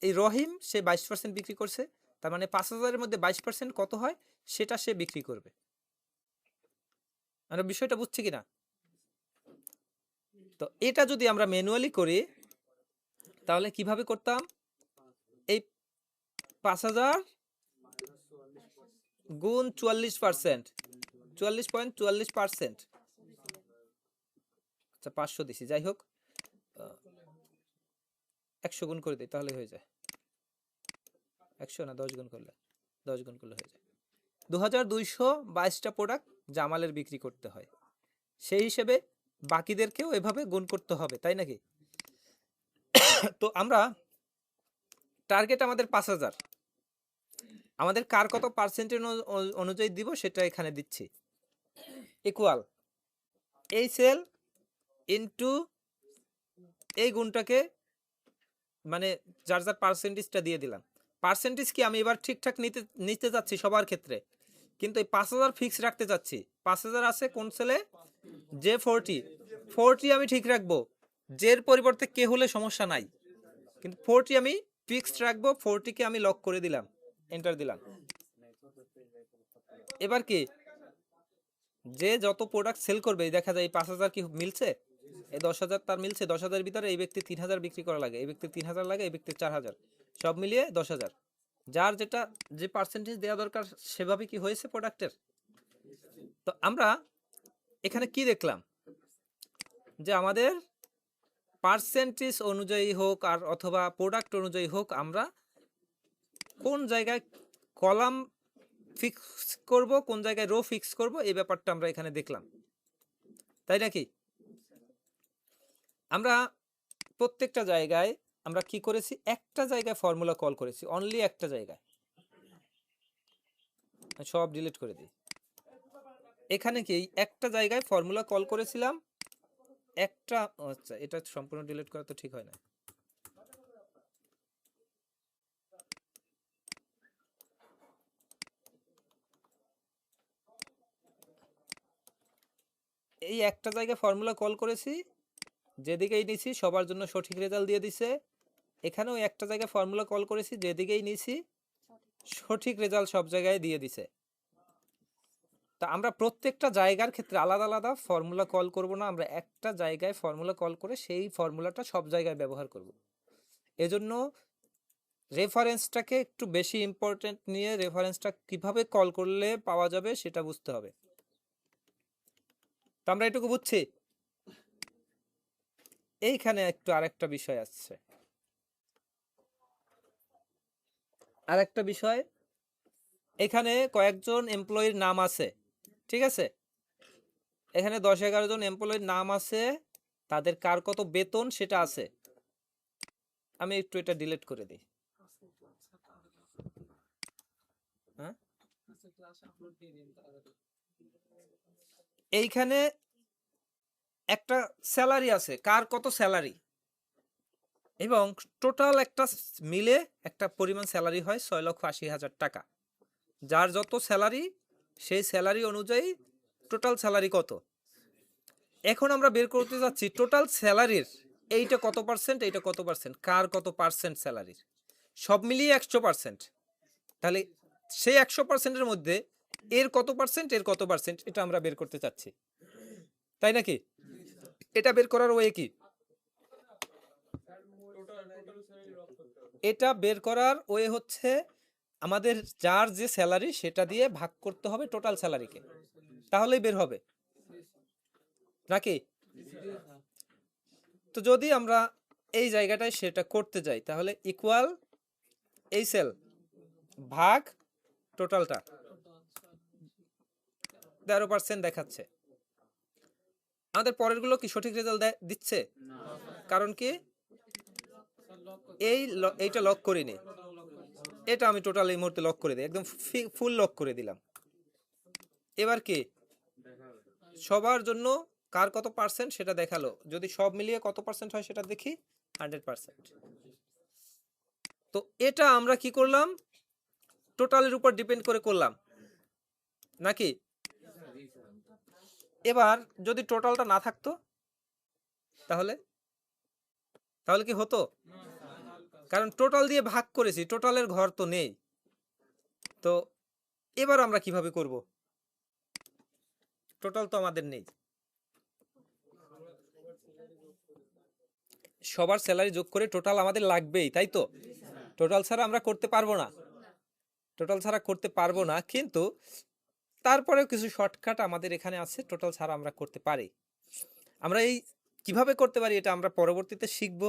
এই রহিম সে 22% বিক্রি করছে, তার মানে 5000-এর মধ্যে 22% কত হয় সেটা সে বিক্রি করবে। আমরা বিষয়টা বুঝছি কিনা? তো এটা যদি আমরা ম্যানুয়ালি করি তাহলে কিভাবে করতাম, এই 5000 গুণ 44%, 44.44%, আচ্ছা 500 দিছি, যাই হোক 100 গুণ করে দিই তাহলে হয়ে যায়, 100 না 10 গুণ করলে, 10 গুণ করলে হয়ে যায় 2222টা প্রোডাক্ট জামালের বিক্রি করতে হয়, সেই হিসেবে বাকিদেরকেও এভাবে গুণ করতে হবে, তাই নাকি? তো আমরা টার্গেট আমাদের 5000, আমাদের কার কত পার্সেন্টেজ অনুযায়ী দিব সেটা এখানে দিচ্ছি, ইকুয়াল এই সেল ইনটু এই গুণটাকে, মানে যার যার পার্সেন্টেজটা দিয়ে দিলাম। পার্সেন্টেজ কি আমি এবার ঠিকঠাক নিতে যাচ্ছি সবার ক্ষেত্রে, কিন্তু এই 5000 ফিক্স রাখতে চাচ্ছি। 5000 আছে কোন সেলে, J40 আমি ঠিক রাখবো, জের পরিবর্তে কে হলে সমস্যা নাই, কিন্তু 40 আমি ফিক্সড রাখবো, 40-কে আমি লক করে দিলাম, এন্টার দিলাম। এবার কি যে যত প্রোডাক্ট সেল করবে দেখা যায় এই 5000 কি মিলছে, এই 10,000 তার মিলছে, 10,000 ভিতরে এই ব্যক্তি 3000 বিক্রি করা লাগে, এই ব্যক্তি 3000 লাগে, এই ব্যক্তি 4000, সব মিলিয়ে 10,000, যার যেটা যে পার্সেন্টেজ দেওয়া দরকার সেভাবে কি হয়েছে প্রোডাক্টের। তো আমরা এখানে কি দেখলাম যে আমাদের পার্সেন্টেজ অনুযায়ী হোক আর অথবা প্রোডাক্ট অনুযায়ী হোক, আমরা কোন জায়গায় কলাম ফিক্স করব, কোন জায়গায় রো ফিক্স করব, এই ব্যাপারটা আমরা এখানে দেখলাম, তাই নাকি? আমরা প্রত্যেকটা জায়গায় আমরা কি করেছি, একটা জায়গায় ফর্মুলা কল করেছি, অনলি একটা জায়গায়, সব ডিলিট করে দিই। এখানে কি একটা জায়গায় ফর্মুলা কল করেছিলাম, একটা, আচ্ছা এটা সম্পূর্ণ ডিলিট করা তো ঠিক হয় না, এই একটা জায়গায় ফর্মুলা কল করেছি, যেদিকেই নিছি সবার জন্য সঠিক রেজাল্ট দিয়ে দিছে। এখানেও একটা জায়গায় ফর্মুলা কল করেছি, যেদিকেই নিছি সঠিক রেজাল্ট সব জায়গায় দিয়ে দিছে। তা আমরা প্রত্যেকটা জায়গার ক্ষেত্রে আলাদা আলাদা ফর্মুলা কল করব না, আমরা একটা জায়গায় ফর্মুলা কল করে সেই ফর্মুলাটা সব জায়গায় ব্যবহার করব। এজন্য রেফারেন্সটাকে একটু বেশি ইম্পর্টেন্ট নিয়ে রেফারেন্সটা কিভাবে কল করলে পাওয়া যাবে সেটা বুঝতে হবে। তো আমরা এটুকু বুঝছি। এইখানে একটু আরেকটা বিষয় আসছে, আরেকটা বিষয়, এখানে কয়েকজন এমপ্লয়ির নাম আছে, ঠিক আছে, এখানে 10-11 জন এমপ্লয়ির নাম আছে, তাদের কার কত বেতন সেটা আছে। আমি একটু এটা ডিলিট করে দিই, হ্যাঁ এইখানে একটা স্যালারি আছে, কার কত স্যালারি, এবং টোটাল একটা মিলে একটা পরিমাণ স্যালারি হয় 6,80,000 টাকা। যার যত স্যালারি সেই স্যালারি অনুযায়ী টোটাল স্যালারি কত। এখন আমরা বের করতে যাচ্ছি টোটাল স্যালারির এইটা কত পার্সেন্ট, এইটা কত পার্সেন্ট, কার কত পার্সেন্ট স্যালারির, সব মিলিয়ে 100%। তাহলে সেই 100%-এর মধ্যে এর কত পার্সেন্ট, এর কত পার্সেন্ট, এটা আমরা বের করতে চাচ্ছি, তাই নাকি? এটা বের করার ওয়ে কি? এটা বের করার ওয়ে হচ্ছে আমাদের যার যে স্যালারি সেটা দিয়ে ভাগ করতে হবে টোটাল স্যালারিকে, তাহলেই বের হবে নাকি? তো যদি আমরা এই জায়গাটায় সেটা করতে যাই তাহলে ইকুয়াল এই সেল ভাগ টোটালটা 13% দেখাচ্ছে। আমাদের পরেরগুলো কি সঠিক রেজাল্ট দিচ্ছে? কারণ কি এইটা লক করিনি, এটা আমি টোটাল এই মুহূর্তে লক করে দিই, একদম ফুল লক করে দিলাম। এবার কি সবার জন্য কার কত পার্সেন্ট সেটা দেখালো, যদি সব মিলিয়ে কত পার্সেন্ট হয় সেটা দেখি, 100%। তো এটা আমরা কি করলাম, টোটালের উপর ডিপেন্ড করে করলাম নাকি? এবার যদি টোটালটা না থাকতো তাহলে তাহলে কি হতো? কারণ টোটাল দিয়ে ভাগ করেছি, টোটালের ঘর তো নেই। তো এবার আমরা কিভাবে করব? টোটাল তো আমাদের নেই, সবার স্যালারি যোগ করে টোটাল আমাদের লাগবেই, তাই তো? টোটাল ছাড়া আমরা করতে পারবো না, টোটাল ছাড়া করতে পারবো না, কিন্তু তারপরেও কিছু শর্টকাট আমাদের এখানে আছে, টোটাল ছাড়া আমরা করতে পারি। আমরা এই কিভাবে করতে পারি এটা আমরা পরবর্তীতে শিখব,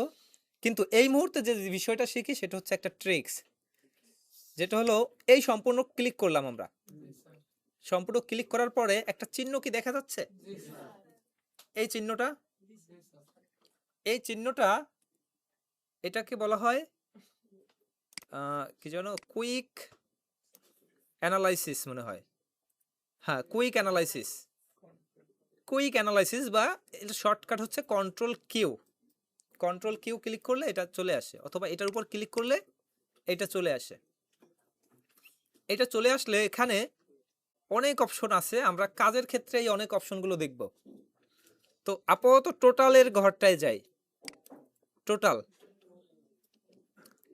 কিন্তু এই মুহূর্তে যে বিষয়টা শিখি সেটা হচ্ছে একটা ট্রিক্স, যেটা হলো এই সম্পূর্ণ ক্লিক করলাম আমরা, সম্পূর্ণ ক্লিক করার পরে একটা চিহ্ন কি দেখা যাচ্ছে, এই চিহ্নটা, এই চিহ্নটা এটাকে বলা হয় কি যেন, কুইক অ্যানালাইসিস মনে হয়, হ্যাঁ কুইক অ্যানালাইসিস, কুইক অ্যানালাইসিস বা এর শর্টকাট হচ্ছে control Q. Control Q click করলে এটা চলে আসে, অথবা এটার উপর ক্লিক করলে এটা চলে আসে। এটা চলে আসলে এখানে অনেক অপশন আছে, আমরা কাজের ক্ষেত্রে এই অনেক অপশনগুলো দেখব। তো আপাতত টোটালের ঘরটায় যাই,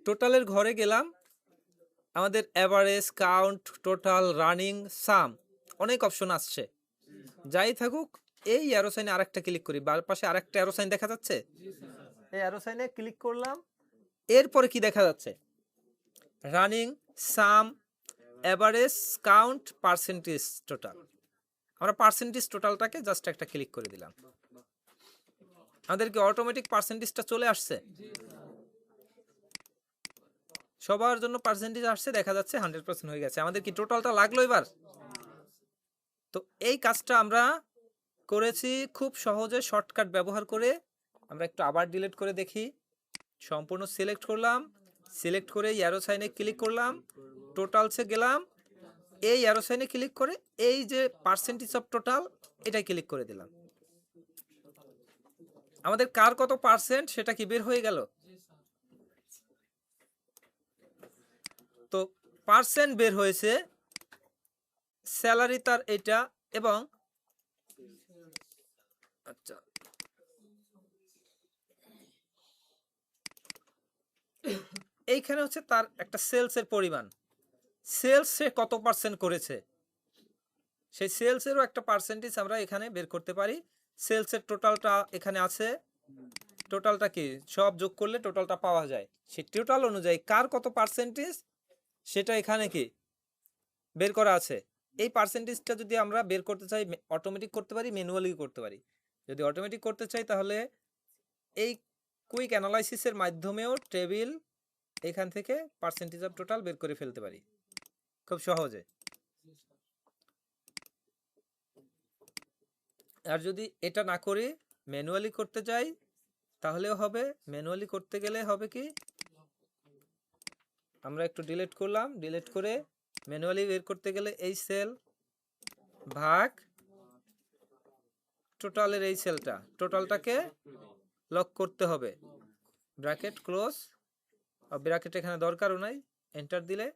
টোটালের ঘরে গেলাম, আমাদের অ্যাভারেজ, কাউন্ট, টোটাল, রানিং, সাম, অনেক অপশন আসছে। যাই থাকুক, এই অ্যারো সাইনে আরেকটা ক্লিক করি, বাম পাশে আরেকটা অ্যারো সাইন দেখা যাচ্ছে, এই অ্যারো সাইনে ক্লিক করলাম। এরপরে কি দেখা যাচ্ছে, রানিং, সাম, অ্যাভারেজ, কাউন্ট, পার্সেন্টেজ, টোটাল। আমরা পার্সেন্টেজ টোটালটাকে জাস্ট একটা ক্লিক করে দিলাম, আমাদের কি অটোমেটিক পার্সেন্টেজটা চলে আসছে, সবার জন্য পার্সেন্টেজ আসছে, দেখা যাচ্ছে 100% হয়ে গেছে। আমাদের কি টোটালটা লাগলো এবার? তো এই কাজটা আমরা করেছি খুব সহজে, শর্টকাট ব্যবহার করে। আমরা একটু আবার ডিলিট করে দেখি, সম্পূর্ণ সিলেক্ট করলাম, সিলেক্ট করে অ্যারো সাইনে ক্লিক করলাম, টোটালসে গেলাম, এই অ্যারো সাইনে ক্লিক করে এই যে পার্সেন্টেজ অফ টোটাল এটাই ক্লিক করে দিলাম, আমাদের কার কত পার্সেন্ট সেটা কি বের হয়ে গেল। তো পার্সেন্ট বের হয়েছে, স্যালারি তার এটা, এবং আচ্ছা এইখানে হচ্ছে তার একটা সেলসের পরিমাণ, সেলস সে কত পার্সেন্ট করেছে, সেই সেলসেরও একটা পার্সেন্টেজ আমরা এখানে বের করতে পারি। সেলসের টোটালটা এখানে আছে, টোটালটা কি সব যোগ করলে টোটালটা পাওয়া যায়, সেই টোটাল অনুযায়ী কার কত পার্সেন্টেজ সেটা এখানে কি বের করা আছে। এই পার্সেন্টেজটা যদি আমরা বের করতে চাই অটোমেটিক করতে পারি, ম্যানুয়ালি করতে পারি। যদি অটোমেটিক করতে চাই তাহলে এই কুইক অ্যানালাইসিসের মাধ্যমেও টেবিল এখান থেকে পার্সেন্টেজ অফ টোটাল বের করে ফেলতে পারি খুব সহজে। আর যদি এটা না করি ম্যানুয়ালি করতে চাই তাহলেও হবে, ম্যানুয়ালি করতে গেলে হবে কি, আমরা একটু ডিলিট করলাম, ডিলিট করে ম্যানুয়ালি বের করতে গেলে এই সেল ভাগ টোটালের এই সেলটা, টোটালটাকে লক করতে হবে, ব্র্যাকেট ক্লোজ, ব্র্যাকেট এখানে দরকারও নাই, এন্টার দিলে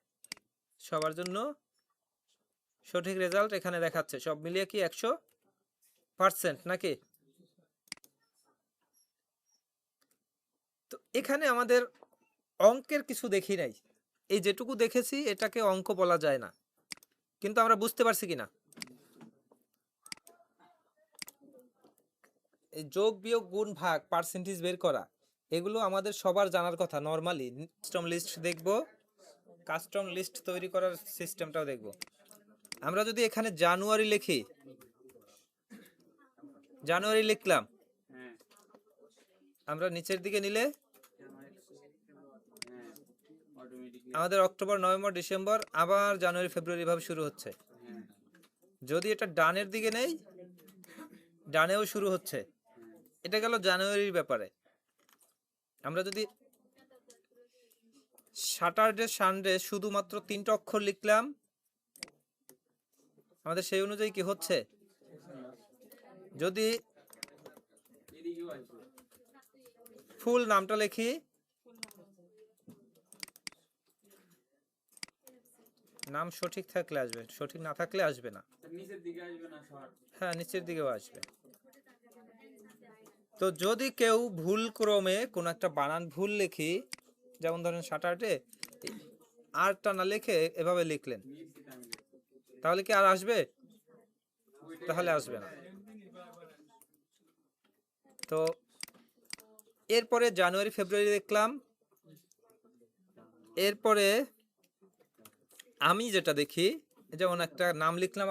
সবার জন্য সঠিক রেজাল্ট এখানে দেখাচ্ছে। সব মিলিয়ে কি 100% নাকি? তো এখানে আমাদের অঙ্কের কিছু দেখি নাই, এই যেটুকু দেখেছি এটাকে অঙ্ক বলা যায় না, কিন্তু আমরা বুঝতে পারছি কিনা। এই যোগ বিয়োগ গুণ ভাগ পার্সেন্টেজ বের করা এগুলো আমাদের সবার জানার কথা নরমালি। কাস্টম লিস্ট দেখব, কাস্টম লিস্ট তৈরি করার সিস্টেমটাও দেখব। আমরা যদি এখানে জানুয়ারি লিখি, জানুয়ারি লিখলাম, আমরা নিচের দিকে নিলে আমাদের অক্টোবর নভেম্বর ডিসেম্বর আবার জানুয়ারি ফেব্রুয়ারি ভাবে শুরু হচ্ছে। যদি এটা ডানের দিকে নেই, ডানেও শুরু হচ্ছে। এটা গেল জানুয়ারির ব্যাপারে। আমরা যদি স্যাটারডে সানডে শুধুমাত্র 3টা অক্ষর লিখলাম, আমাদের সেই অনুযায়ী কি হচ্ছে? যদি ফুল নামটা লিখি, নাম সঠিক থাকলে আসবে, সঠিক না থাকলে আসবে না। হ্যাঁ, নিচের দিকেও আসবে। তো যদি কেউ ভুল ক্রমে কোন একটা বানান ভুল লিখি, যেমন ধরেন স্যাটারডে, আরটা না লিখে এভাবে লিখলেন, তাহলে কি আর আসবে? তাহলে আসবে না। তো এরপরে জানুয়ারি ফেব্রুয়ারি দেখলাম, এরপরে আমি যেটা দেখি, যেমন একটা নাম লিখলাম,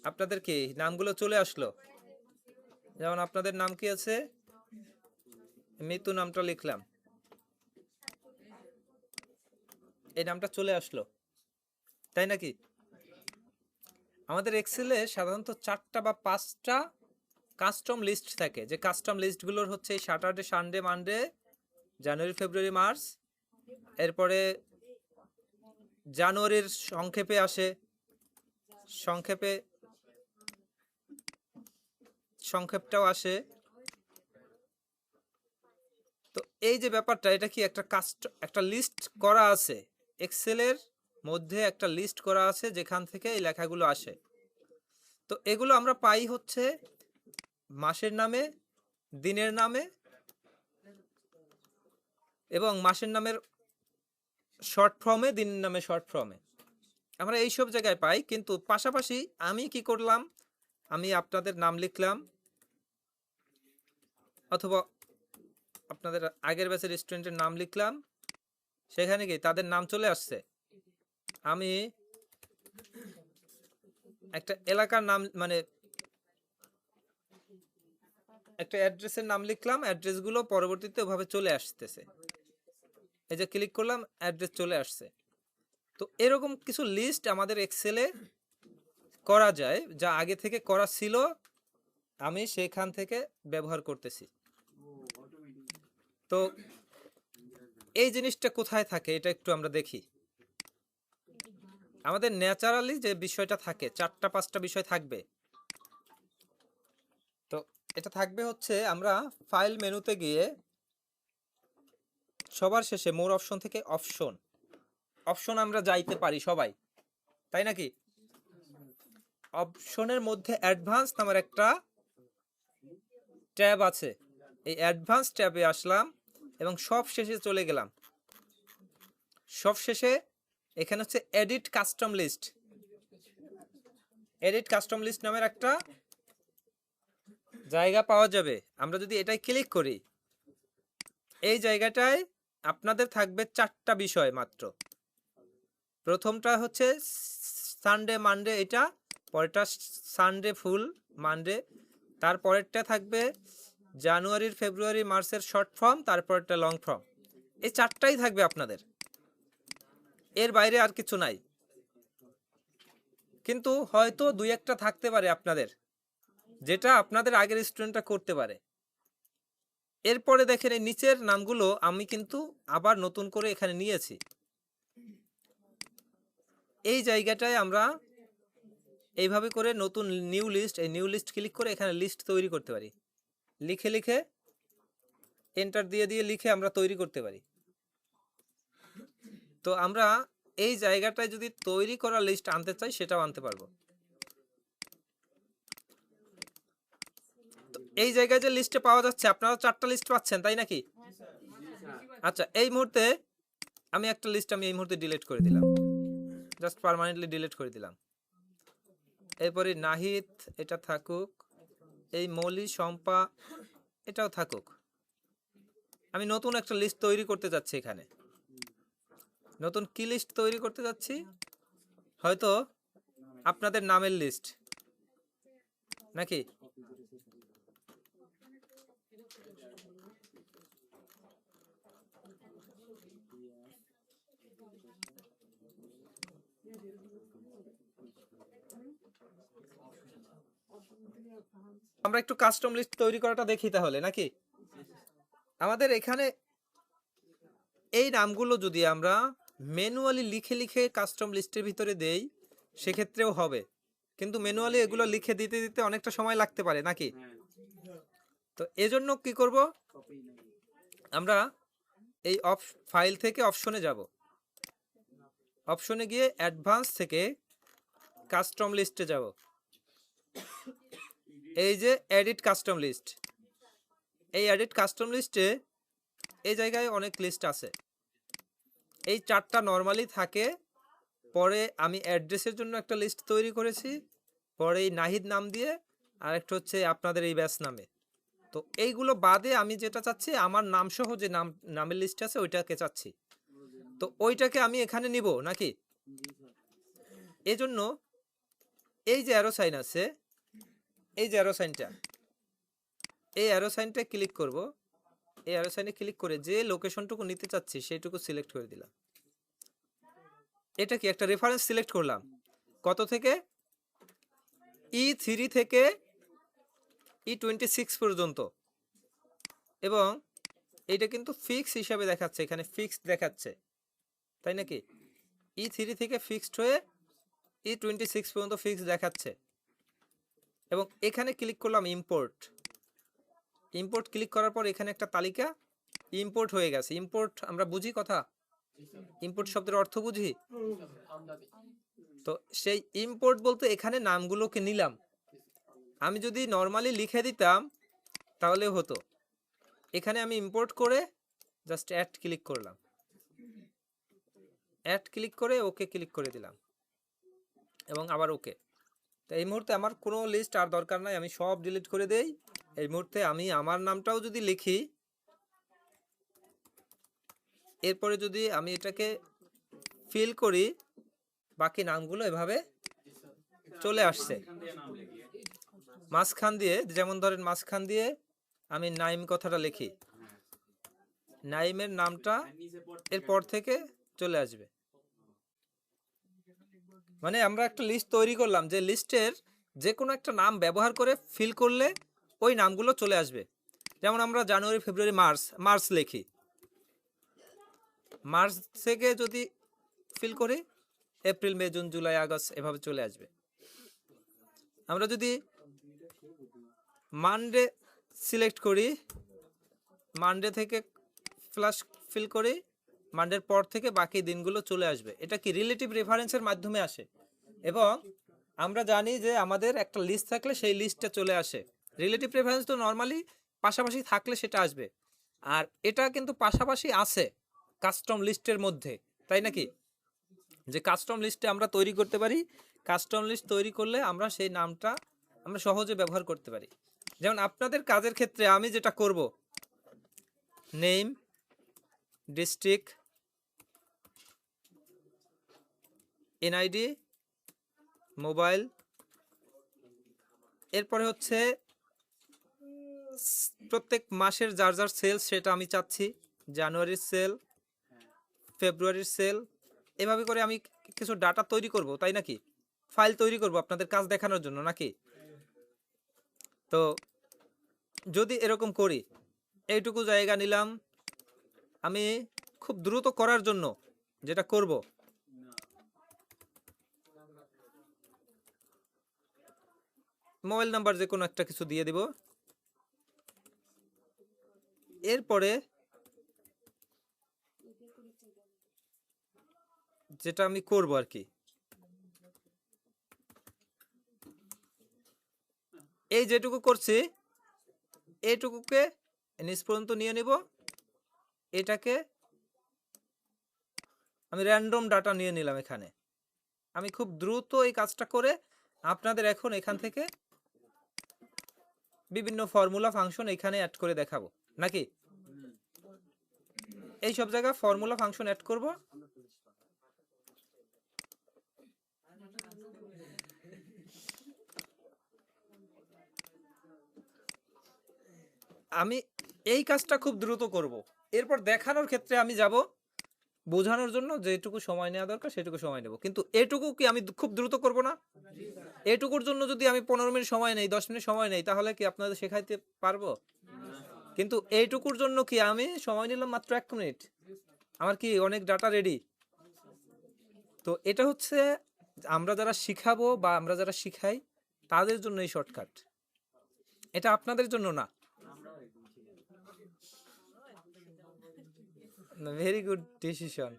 আপনাদের কি নামগুলো চলে আসলো? যেমন আপনাদের নাম কি আছে? মিতু নামটা লিখলাম, এই নামটা চলে আসলো, তাই নাকি? আমাদের এক্সেলে সাধারণত 4টা বা 5টা কাস্টম লিস্ট থাকে, যে কাস্টম লিস্টগুলোর হচ্ছে স্যাটারডে সানডে মানডে, জানুয়ারি ফেব্রুয়ারি মার্চ, এরপরে জানুয়ারির সংক্ষেপে আসে, সংক্ষেপটাও আসে। তো এই যে ব্যাপারটা, এটা কি একটা লিস্ট করা আছে, এক্সেলের মধ্যে একটা লিস্ট করা আছে যেখান থেকে এই লেখাগুলো আসে। তো এগুলো আমরা পাই হচ্ছে মাসের নামে, দিনের নামে, এবং মাসের নামের শর্ট ফর্মে, দিনের নামে শর্ট ফর্মে, আমরা এইসব জায়গায় পাই। কিন্তু পাশাপাশি আমি কি করলাম, আমি আপনাদের নাম লিখলাম, অথবা আপনাদের আগের ব্যাচের স্টুডেন্টের নাম লিখলাম, সেখানে কি তাদের নাম চলে আসছে। আমি একটা এলাকার নাম, মানে একটা অ্যাড্রেসের নাম লিখলাম, অ্যাড্রেসগুলো পরবর্তীতে ওভাবে চলে আসতেছে। এই যে ক্লিক করলাম, অ্যাড্রেস চলে আসছে। তো এরকম কিছু লিস্ট আমাদের এক্সেলে করা যায়, যা আগে থেকে করা ছিল, আমি সেখান থেকে ব্যবহার করতেছি। তো এই জিনিসটা কোথায় থাকে এটা একটু আমরা দেখি। আমাদের ন্যাচারালি যে বিষয়টা থাকে, 4টা 5টা বিষয় থাকবে। তো এটা থাকবে হচ্ছে, আমরা ফাইল মেনুতে গিয়ে সবার শেষে মোর অপশন থেকে অপশন আমরা যাইতে পারি সবাই, তাই নাকি? অপশনের মধ্যে অ্যাডভান্স নামের একটা ট্যাব আছে, এই অ্যাডভান্স ট্যাবে আসলাম এবং সব শেষে চলে গেলাম। সব শেষে এখানে হচ্ছে edit custom list, edit custom list নামের একটা জায়গা পাওয়া যাবে। আমরা যদি এটাই ক্লিক করি, এই জায়গাটায় আপনাদের থাকবে 4টা বিষয় মাত্র। প্রথমটা হচ্ছে সানডে মানডে, এটা পরেরটা সানডে ফুল মানডে, তারপরেরটা থাকবে জানুয়ারির ফেব্রুয়ারি মার্চের শর্ট ফর্ম, তারপরেরটা লং ফর্ম। এই 4টাই থাকবে আপনাদের, এর বাইরে আর কিছু নাই। কিন্তু হয়তো 2-1টা থাকতে পারে আপনাদের, যেটা আপনাদের আগের স্টুডেন্টরা করতে পারে। এরপরে দেখেন এই নিচের নামগুলো আমি কিন্তু আবার নতুন করে এখানে নিয়েছি। এই জায়গাটায় আমরা এইভাবে করে নতুন নিউ লিস্ট, এই নিউ লিস্ট ক্লিক করে এখানে লিস্ট তৈরি করতে পারি। লিখে এন্টার দিয়ে দিয়ে লিখে আমরা তৈরি করতে পারি। তো আমরা এই জায়গাটায় যদি তৈরি করা লিস্ট আনতে চাই সেটাও আনতে পারবো। তো এই জায়গায় যে লিস্টে পাওয়া যাচ্ছে, আপনারা 4টা লিস্ট পাচ্ছেন তাই নাকি? আচ্ছা, এই মুহূর্তে আমি একটা লিস্ট আমি এই মুহূর্তে ডিলিট করে দিলাম, জাস্ট পার্মানেন্টলি ডিলিট করে দিলাম। এরপরে নাহিদ এটা থাকুক, এই মৌলি শম্পা এটাও থাকুক। আমি নতুন একটা লিস্ট তৈরি করতে যাচ্ছি। এখানে নতুন কি লিস্ট তৈরি করতে যাচ্ছি? হয়তো আপনাদের নামের লিস্ট নাকি? আমরা একটু কাস্টম লিস্ট তৈরি করাটা দেখি তাহলে নাকি? আমাদের এখানে এই নামগুলো যদি আমরা ম্যানুয়ালি লিখে লিখে কাস্টম লিস্টের ভিতরে দেই সেক্ষেত্রেও হবে, কিন্তু ম্যানুয়ালি এগুলো লিখে দিতে দিতে অনেকটা সময় লাগতে পারে নাকি? তো এজন্য কি করব, আমরা এই ফাইল থেকে অপশনে যাব, অপশনে গিয়ে অ্যাডভান্স থেকে কাস্টম লিস্টে যাব। এই যে এডিট কাস্টম লিস্ট, এই এডিট কাস্টম লিস্টে এই জায়গায় অনেক লিস্ট আছে। এই 4টা নর্মালি থাকে, পরে আমি অ্যাড্রেসের জন্য একটা লিস্ট তৈরি করেছি, পরে এই নাহিদ নাম দিয়ে, আর একটা হচ্ছে আপনাদের এই ব্যাস নামে। তো এইগুলো বাদে আমি যেটা চাচ্ছি আমার নাম সহ যে নামের লিস্ট আছে ওইটাকে চাচ্ছি। তো ওইটাকে আমি এখানে নিব নাকি? এজন্য এই যে অ্যারো সাইন আছে, এই যে অ্যারো সাইনটা, এই অ্যারো সাইনটা ক্লিক করব। এই অ্যারো সাইনে ক্লিক করে যে লোকেশনটুকু নিতে চাচ্ছি সেইটুকু সিলেক্ট করে দিলাম। এটা কি একটা রেফারেন্স সিলেক্ট করলাম, কত থেকে? E3 থেকে E26 পর্যন্ত, এবং এইটা কিন্তু ফিক্স হিসাবে দেখাচ্ছে, এখানে ফিক্সড দেখাচ্ছে তাই নাকি? E3 থেকে ফিক্সড হয়ে E26 পর্যন্ত ফিক্সড দেখাচ্ছে। এবং এখানে ক্লিক করলাম ইম্পোর্ট। ইম্পোর্ট ক্লিক করার পর এখানে একটা তালিকা ইম্পোর্ট হয়ে গেছে। ইম্পোর্ট আমরা বুঝি কথা, ইম্পোর্ট শব্দের অর্থ বুঝি। তো সেই ইম্পোর্ট বলতে এখানে নামগুলোকে নিলাম। আমি যদি নর্মালি লিখে দিতাম তাহলে হতো। এখানে আমি ইম্পোর্ট করে জাস্ট অ্যাড ক্লিক করলাম, অ্যাড ক্লিক করে ওকে ক্লিক করে দিলাম এবং আবার ওকে। তো এই মুহূর্তে আমার কোনো লিস্ট আর দরকার নাই, আমি সব ডিলিট করে দেই। এই মুহূর্তে আমি আমার নামটাও যদি লিখি, এরপরে যদি আমি এটাকে ফিল করি, বাকি নামগুলো এভাবে চলে আসছে মাঝখান দিয়ে। যেমন ধরেন মাঝখান দিয়ে আমি নাইম কথাটা লিখি, নাইমের নামটা এরপর থেকে চলে আসবে। মানে আমরা একটা লিস্ট তৈরি করলাম, যে লিস্টের যে কোনো একটা নাম ব্যবহার করে ফিল করলে ওই নামগুলো চলে আসবে। যেমন আমরা জানুয়ারি ফেব্রুয়ারি মার্চ লিখি, মার্চ থেকে যদি ফিল করি April May June July August এভাবে চলে আসবে। আমরা যদি মানডে সিলেক্ট করি, মানডে থেকে ফ্লাশ ফিল করি, মানডের পর থেকে বাকি দিনগুলো চলে আসবে। এটা কি রিলেটিভ রেফারেন্সের মাধ্যমে আসে, এবং আমরা জানি যে আমাদের একটা লিস্ট থাকলে সেই লিস্টটা চলে আসে। রিলেটিভ রেফারেন্স তো নর্মালি পাশাপাশি থাকলে সেটা আসবে, আর এটা কিন্তু পাশাপাশি আছে কাস্টম লিস্টের মধ্যে, তাই নাকি? যে কাস্টম লিস্টে আমরা তৈরি করতে পারি, কাস্টম লিস্ট তৈরি করলে আমরা সেই নামটা আমরা সহজে ব্যবহার করতে পারি। যেমন আপনাদের কাজের ক্ষেত্রে আমি যেটা করব, নেম, ডিস্ট্রিক্ট, এনআইডি, মোবাইল, এরপরে হচ্ছে প্রত্যেক মাসের যার যার সেল সেটা আমি চাচ্ছি, জানুয়ারির সেল, ফেব্রুয়ারির সেল, এভাবে করে আমি কিছু ডাটা তৈরি করব, তাই নাকি? ফাইল তৈরি করব আপনাদের কাজ দেখানোর জন্য নাকি? তো যদি এরকম করি, এইটুকু জায়গা নিলাম, আমি খুব দ্রুত করার জন্য যেটা করব, মোবাইল নাম্বার যে কোনো একটা কিছু দিয়ে দিব। এরপরে যেটা আমি করব আর কি, এই যেটুকু করছি এইটুকুকে নিচ পর্যন্ত নিয়ে নিব, এটাকে আমি র্যান্ডম ডাটা নিয়ে নিলাম এখানে। আমি খুব দ্রুত এই কাজটা করে আপনাদের এখন এখান থেকে বিভিন্ন ফর্মুলা ফাংশন এখানে অ্যাড করে দেখাবো নাকি? এই সব জায়গায় ফর্মুলা ফাংশন অ্যাড করব। আমি এই কাজটা খুব দ্রুত করব, এরপর দেখানোর ক্ষেত্রে আমি যাব বোঝানোর জন্য যেটুকু সময় নেওয়া দরকার সেটুকু সময় নেব, কিন্তু এটুকু কি আমি খুব দ্রুত করব না? এটুকুর জন্য যদি আমি 15 মিনিট সময় নেই, 10 মিনিট সময় নেই, তাহলে কি আপনাদের শেখাইতে পারবো? কিন্তু এইটুকুর জন্য কি আমি সময় নিলাম মাত্র 1 মিনিট, আমার কি অনেক ডাটা রেডি। তো এটা হচ্ছে আমরা যারা শিখাবো বা আমরা যারা শিখাই তাদের জন্য এই শর্টকাট, এটা আপনাদের জন্য না। Very good decision.